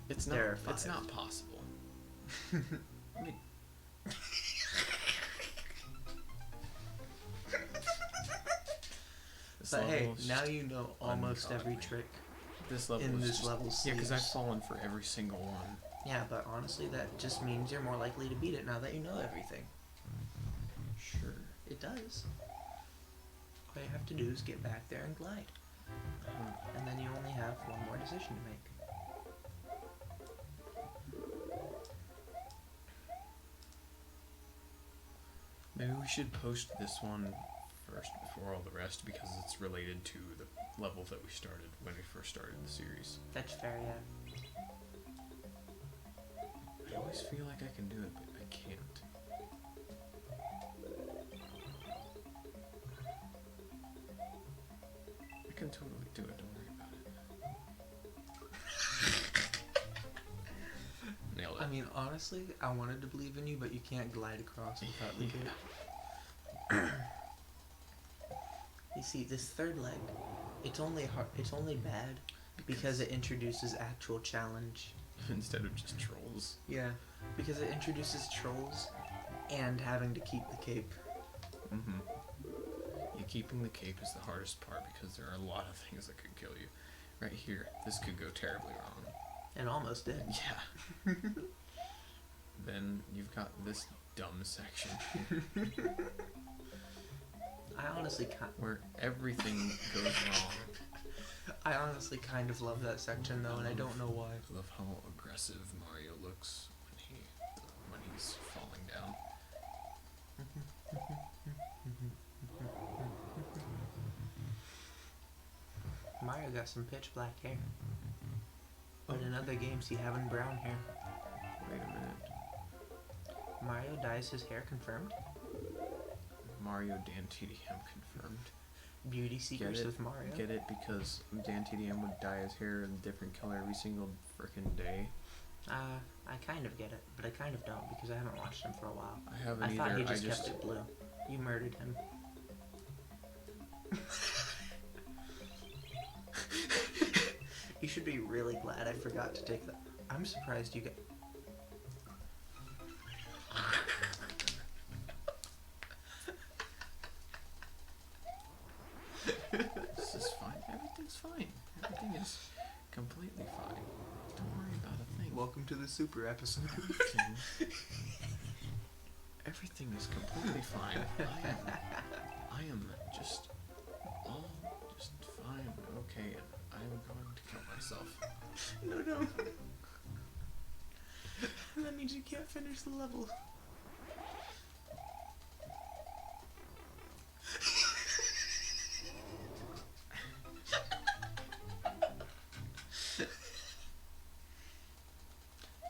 It's not. There are It's 5. not possible. I mean, this But hey, level's now just you know almost every ungodly. trick This level in is this just, level. yeah, because I've sleeves. fallen for every single one. Yeah, but honestly, that just means you're more likely to beat it now that you know everything. Sure. It does. All you have to do is get back there and glide. And then you only have one more decision to make. Maybe we should post this one first before all the rest because it's related to the level that we started when we first started the series. That's fair, yeah. I always feel like I can do it, but I can't. I can totally do it, don't worry about it. Nailed it. I mean, honestly, I wanted to believe in you, but you can't glide across without the cape. You see, this third leg, it's only bad because it introduces actual challenge. Instead of just trolls. Yeah, because it introduces trolls and having to keep the cape. Mm-hmm. Yeah, keeping the cape is the hardest part because there are a lot of things that could kill you. Right here, this could go terribly wrong. And almost did. Yeah. Then you've got this dumb section I honestly where everything goes wrong. I honestly kind of love that section though, and I don't know why. I love how aggressive Mario looks when he's falling down. Mario got some pitch black hair. But in other games, he having brown hair. Wait a minute. Mario dyes his hair confirmed. Mario Dan TDM confirmed. Beauty secrets with Mario. Get it? Because Dan TDM would dye his hair a different color every single frickin' day. I kind of get it, but I kind of don't because I haven't watched him for a while. I haven't I either. thought he just kept it blue. You murdered him. You should be really glad I forgot to take that. I'm surprised you got. This is fine. Everything's fine. Everything is completely fine. Don't worry about a thing. Welcome to the super episode. Everything is completely fine. I am just fine. Okay, and I am going to kill myself. No. That means you can't finish the level.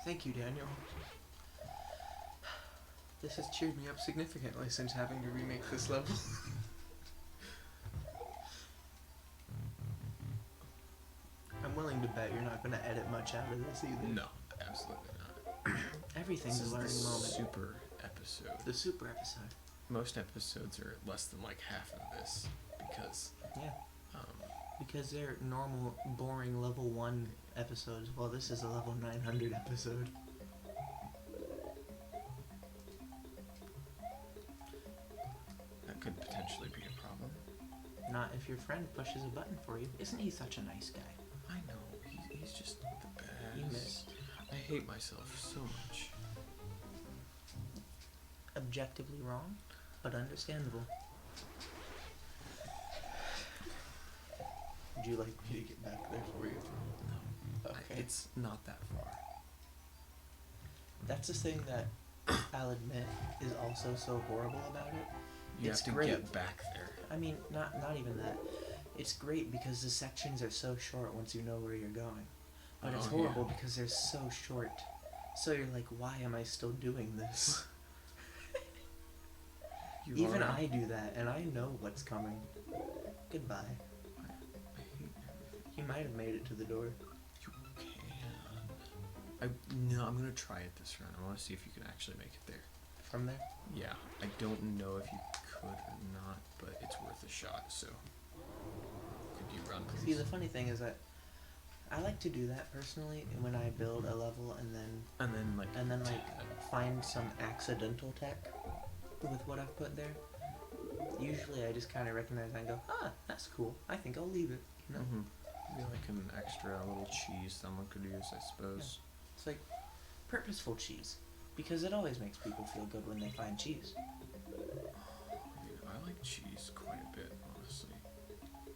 Thank you, Daniel. This has cheered me up significantly since having to remake this level. I'm willing to bet you're not going to edit much out of this either. No, absolutely not. Everything's This a is learning the moment. super episode. The super episode. Most episodes are less than like half of this because Yeah. Because they're normal, boring level 1 episodes. Well, this is a level 900 episode. that could potentially be a problem. Not if your friend pushes a button for you. Isn't he such a nice guy? I know, he's just the best. You missed. I hate myself so much. Objectively wrong, but understandable. Would you like me to get back there for you? No, Okay. it's not that far. That's the thing that I'll admit is also so horrible about it. You It's have to great. get back there. I mean, not even that. It's great because the sections are so short once you know where you're going. But it's Oh, horrible yeah. because they're so short. So you're like, why am I still doing this? You Even are- I do that, and I know what's coming. Goodbye. I hate everything. You might have made it to the door. You can. No, I'm gonna try it this round. I want to see if you can actually make it there. From there? Yeah, I don't know if you could or not, but it's worth a shot. So, could you run, please? See, the funny thing is that I like to do that personally when I build a level and then find some accidental tech with what I've put there. Usually I just kind of recognize and go, that's cool. I think I'll leave it. You know? Maybe like an extra little cheese someone could use, I suppose. It's like purposeful cheese because it always makes people feel good when they find cheese. I like cheese quite a bit, honestly.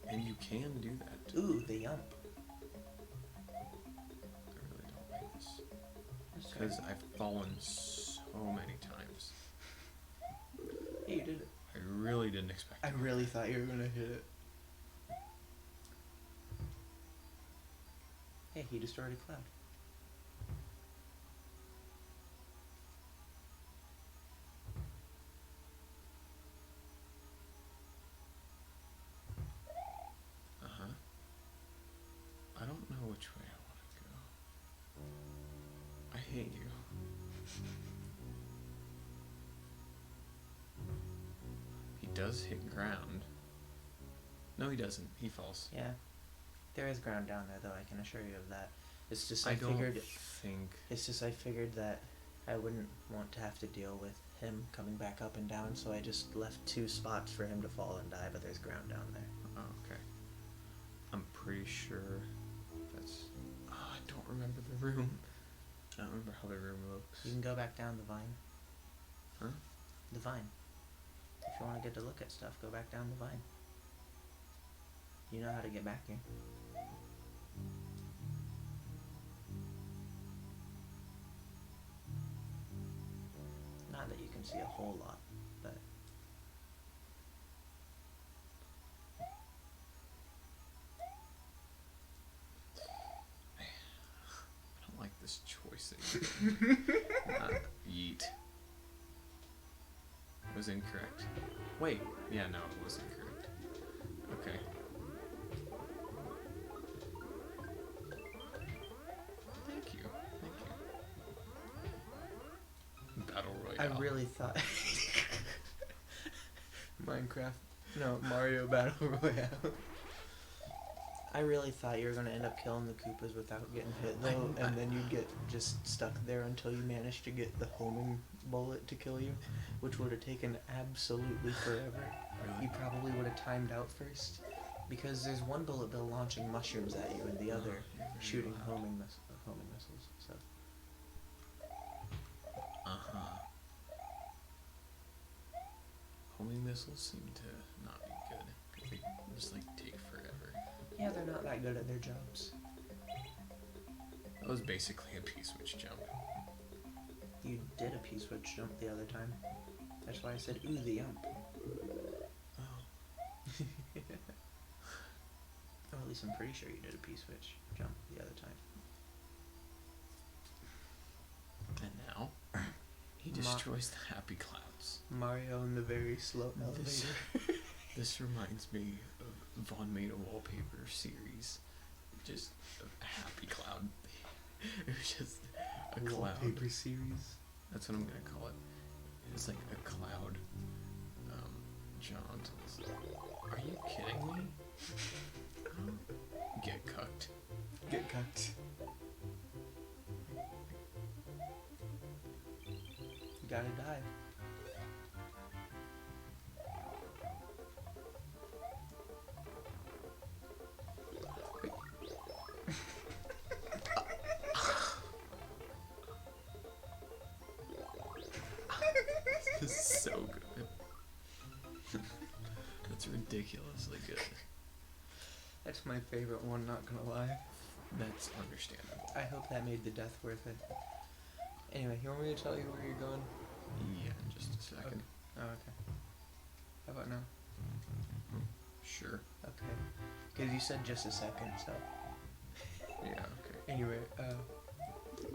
And you can do that. Ooh, the yump. I really don't like this. That's Because right. I've fallen so many times. Hey, you did it. I really didn't expect I it. really thought you were gonna hit it. Hey, he destroyed a cloud. I don't know which way I want to go. I I hate you. He does hit ground. No, he doesn't. He falls. Yeah. There is ground down there, though, I can assure you of that. It's just I don't figured... think... It's just I figured that I wouldn't want to have to deal with him coming back up and down, so I just left 2 spots for him to fall and die, but there's ground down there. Oh, okay. I'm pretty sure that's... Oh, I don't remember the room. I don't remember how the room looks. You can go back down the vine. Huh? The vine. If you want to get to look at stuff, go back down the vine. You know how to get back here. Not that you can see a whole lot, but... I don't like this choice. Yeet. It was incorrect. Wait. Yeah, no, it was incorrect. Okay. Thank you. Thank you. Battle Royale. I really thought... Minecraft. No, Mario Battle Royale. I really thought you were going to end up killing the Koopas without getting hit, though, and then you'd get just stuck there until you managed to get the homing bullet to kill you, which would have taken absolutely forever. Really? You probably would have timed out first, because there's one bullet bill launching mushrooms at you, and the other You're very shooting loud. homing missiles. So Uh-huh. Homing missiles seem to not be good, because they just, like, take forever. yeah, they're not that good at their jobs. That was basically a P-switch jump. You did a P-switch jump the other time. That's why I said, ooh, the ump. Oh. Or at least I'm pretty sure you did a P-switch jump the other time. And now, he destroys the happy clouds. Mario in the very slow This- elevator. This reminds me of Von Made a Wallpaper series. Just a happy cloud. It was just a cloud. Wallpaper series. That's what I'm gonna call it. It's like a cloud. Jaunt. Are you kidding me? Get cucked. Get cucked. You gotta die. This is so good. That's ridiculously good. That's my favorite one, not gonna lie. That's understandable. I hope that made the death worth it. Anyway, you want me to tell you where you're going? Yeah, in just a second. Oh, okay. How about now? Sure. Okay. Because you said just a second, so. Yeah, okay. Anyway,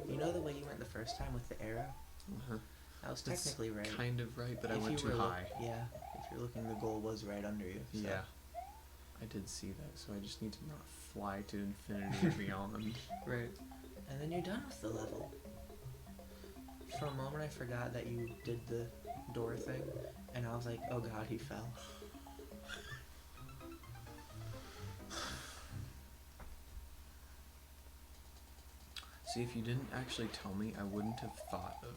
you know the way you went the first time with the arrow? Uh-huh. That was That's technically right. kind of right, but I If went you too were high. Yeah, if you're looking, the goal was right under you. So. Yeah. I did see that, so I just need to not fly to infinity and beyond. Right. And then you're done with the level. For a moment I forgot that you did the door thing, and I was like, oh god, he fell. See, if you didn't actually tell me, I wouldn't have thought of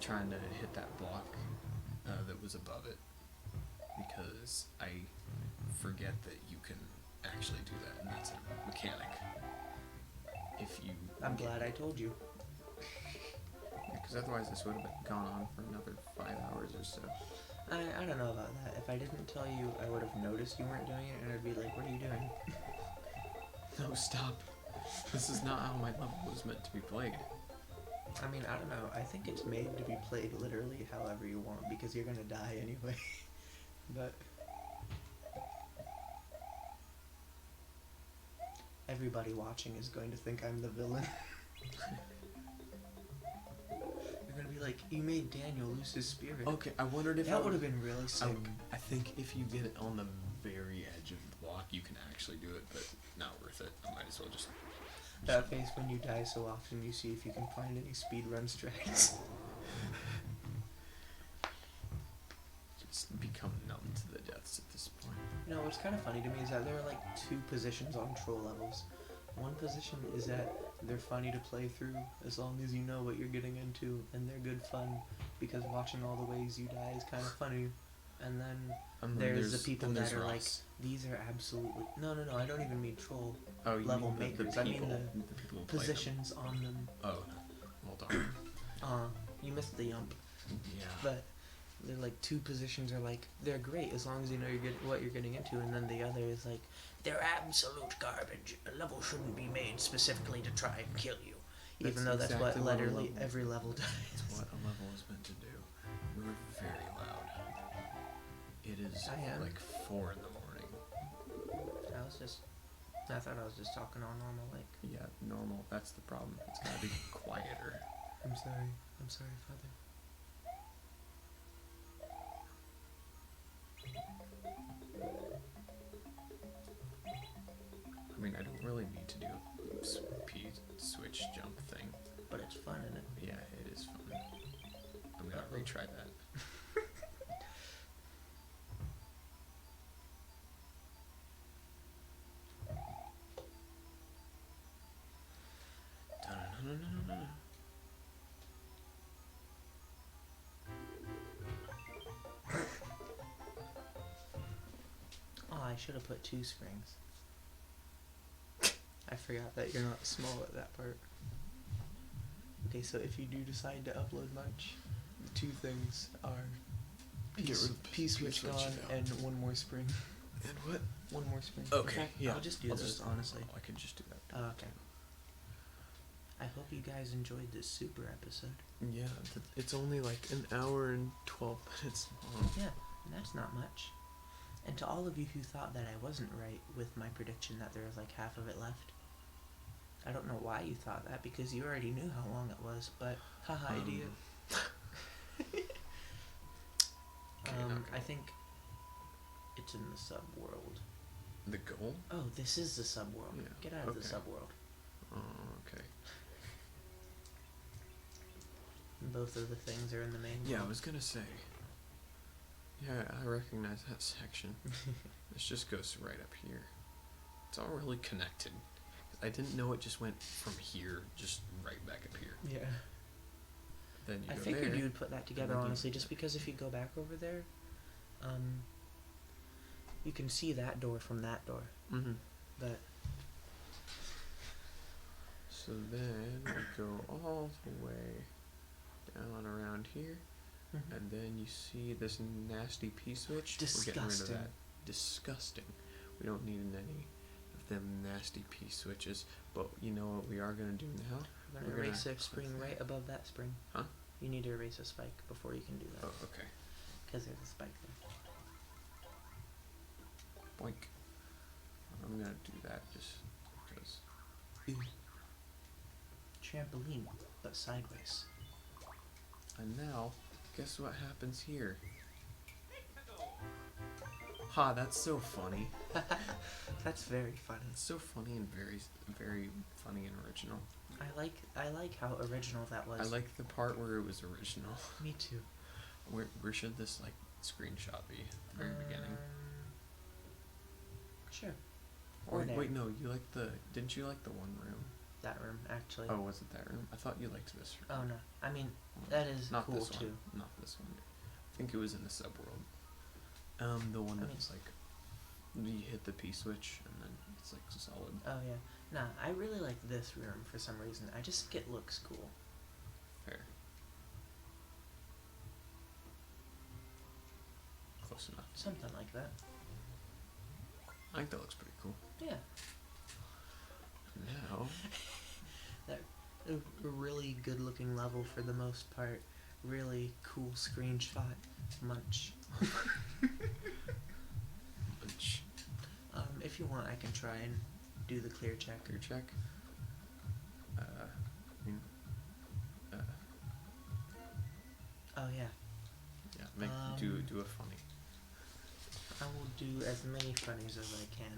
trying to hit that block that was above it, because I forget that you can actually do that, and that's a mechanic. If you... I'm glad I told you. Because otherwise this would have gone on for another 5 hours or so. I don't know about that. If I didn't tell you, I would have noticed you weren't doing it, and I'd be like, what are you doing? No, stop. This is not how my level was meant to be played. I mean, I don't know. I think it's made to be played literally however you want, because you're gonna die anyway. But everybody watching is going to think I'm the villain. They're gonna be like, you made Daniel lose his spirit. Okay, I wondered if That would have been really sick. I think if you get it on the very edge of the block, you can actually do it, but not worth it. I might as well just... That face when you die so often, you see if you can find any speedrun strats. Just become numb to the deaths at this point. You know, what's kind of funny to me is that there are like two positions on troll levels. One position is that they're funny to play through as long as you know what you're getting into, and they're good fun because watching all the ways you die is kind of funny. And then there's the people that are like, these are absolutely no. I don't even mean troll Oh, you level mean makers. the I mean people, the the people who play them. positions on them. Oh, hold on. You missed the yump. Yeah. But they're like two positions are like they're great as long as you know what you're getting into, and then the other is like they're absolute garbage. A level shouldn't be made specifically to try and kill you, even though that's exactly what what a literally level- every level does. That's what a level is meant to do. We were very loud. It is I am. like 4 in the morning. I thought I was just talking all normal like. Yeah, normal. That's the problem. It's gotta be quieter. I'm sorry, Father. I mean, I don't really need to do a P-switch jump thing. But it's fun, isn't it? Yeah, it is fun. I'm gonna retry that. Dun-dun-dun-dun-dun-dun. Oh, I should have put 2 springs. I forgot that you're not small at that part. Okay, so if you do decide to upload much, the 2 things are Get rid of P-switch P-switch gone out. and 1 more spring. And what? 1 more spring. Okay, In fact, yeah. I'll just do I'll those, just- honestly. I could just do that. Oh, okay. I hope you guys enjoyed this super episode. Yeah, it's only like an hour and 12 minutes long. Yeah, and that's not much. And to all of you who thought that I wasn't right with my prediction that there was like half of it left, I don't know why you thought that because you already knew how long it was, but haha, idiot. I think it's in the sub-world. The goal? Oh, this is the sub-world. Yeah, Get out of the okay. sub-world. Oh, okay. Both of the things are in the main Yeah, I world. was gonna say. Yeah, I recognize that section. This just goes right up here. It's all really connected. I didn't know it just went from here, just right back up here. Yeah. Then you I go figured there. you would put that together, then you honestly, do just that. because if you go back over there, you can see that door from that door. Mm-hmm. But So then we go all the way down around here, and then you see this nasty P-switch. We're getting rid of Disgusting. that. Disgusting. We don't need any of them nasty P-switches. But you know what we are gonna do now? we're We're gonna erase gonna a spring click right above that spring. Huh? You need to erase a spike before you can do that. Oh, okay. Because there's a spike there. Boink. I'm gonna do that just because. Trampoline, but sideways. And now, guess what happens here? Ha, that's so funny. That's very funny. It's so funny and very, very funny and original. I like how original that was. I like the part where it was original. Me too. Where should this like screenshot be? At the very beginning. Sure. Or Or there. wait, no, you like the. Didn't you like the one room? That room, actually. Oh, was it that room? I thought you liked this room. Oh no. I mean, that is Not cool this too. one. Not this one. I think it was in the subworld. The one I mean- that's like you hit the P switch and then it's like solid. Oh yeah. Nah, I really like this room for some reason. I just think it looks cool. Fair. Close enough. Something like that. I think that looks pretty cool. Yeah. Now, A really good looking level for the most part. Really cool screenshot. Munch. If you want, I can try and do the clear check. clear check. I mean, Oh yeah. yeah, make do a funny. I will do as many funnies as I can.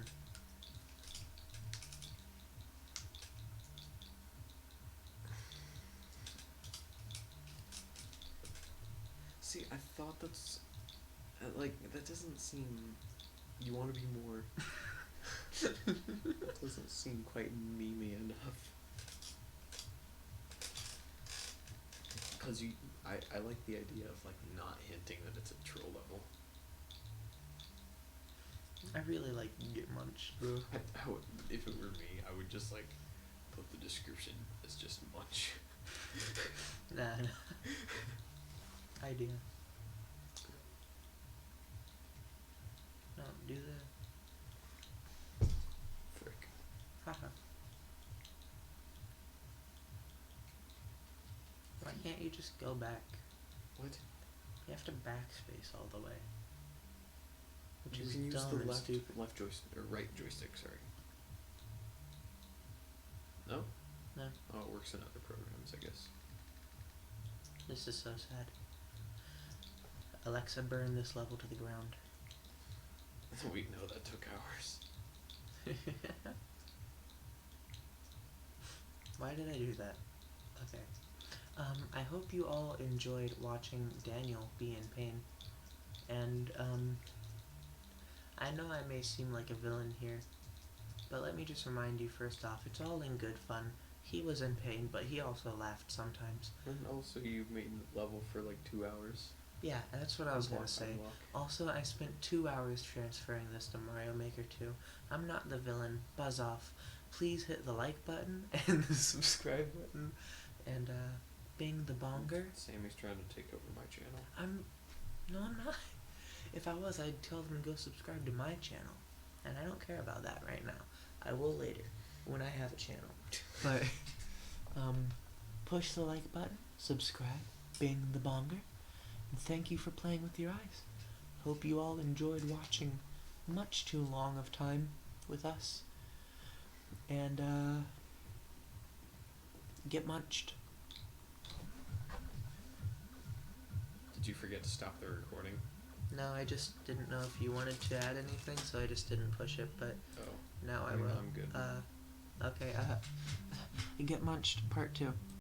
thought that's like that doesn't seem. You want to be more. Doesn't seem quite memey enough. Cause I like the idea of like not hinting that it's a troll level. I really like Get Munched, bro. I would, if it were me, I would just like put the description as just munch. Nah. Idea. No, do the. Frick. Haha. Why can't you just go back? What? You have to backspace all the way. Which You is can use dumb the and left stupid. joystick or right joystick. Sorry. No. No. Oh, it works in other programs, I guess. This is so sad. Alexa, burn this level to the ground. We know that took hours. Why did I do that? Okay. I hope you all enjoyed watching Daniel be in pain. And, I know I may seem like a villain here, but let me just remind you first off, it's all in good fun. He was in pain, but he also laughed sometimes. And also, you made the level for like 2 hours. Yeah, that's what I was gonna Unlock, say. unlock. Also, I spent 2 hours transferring this to Mario Maker 2. I'm not the villain. Buzz off. Please hit the like button and the subscribe button and bing the bonger. Sammy's trying to take over my channel. No, I'm not. If I was, I'd tell them to go subscribe to my channel. And I don't care about that right now. I will later, when I have a channel. But, push the like button, subscribe, bing the bonger, and thank you for playing with your eyes. Hope you all enjoyed watching much too long of time with us. And, get munched. Did you forget to stop the recording? No, I just didn't know if you wanted to add anything, so I just didn't push it, but Oh. now I will. I'm good. Okay, Get Munched Part 2.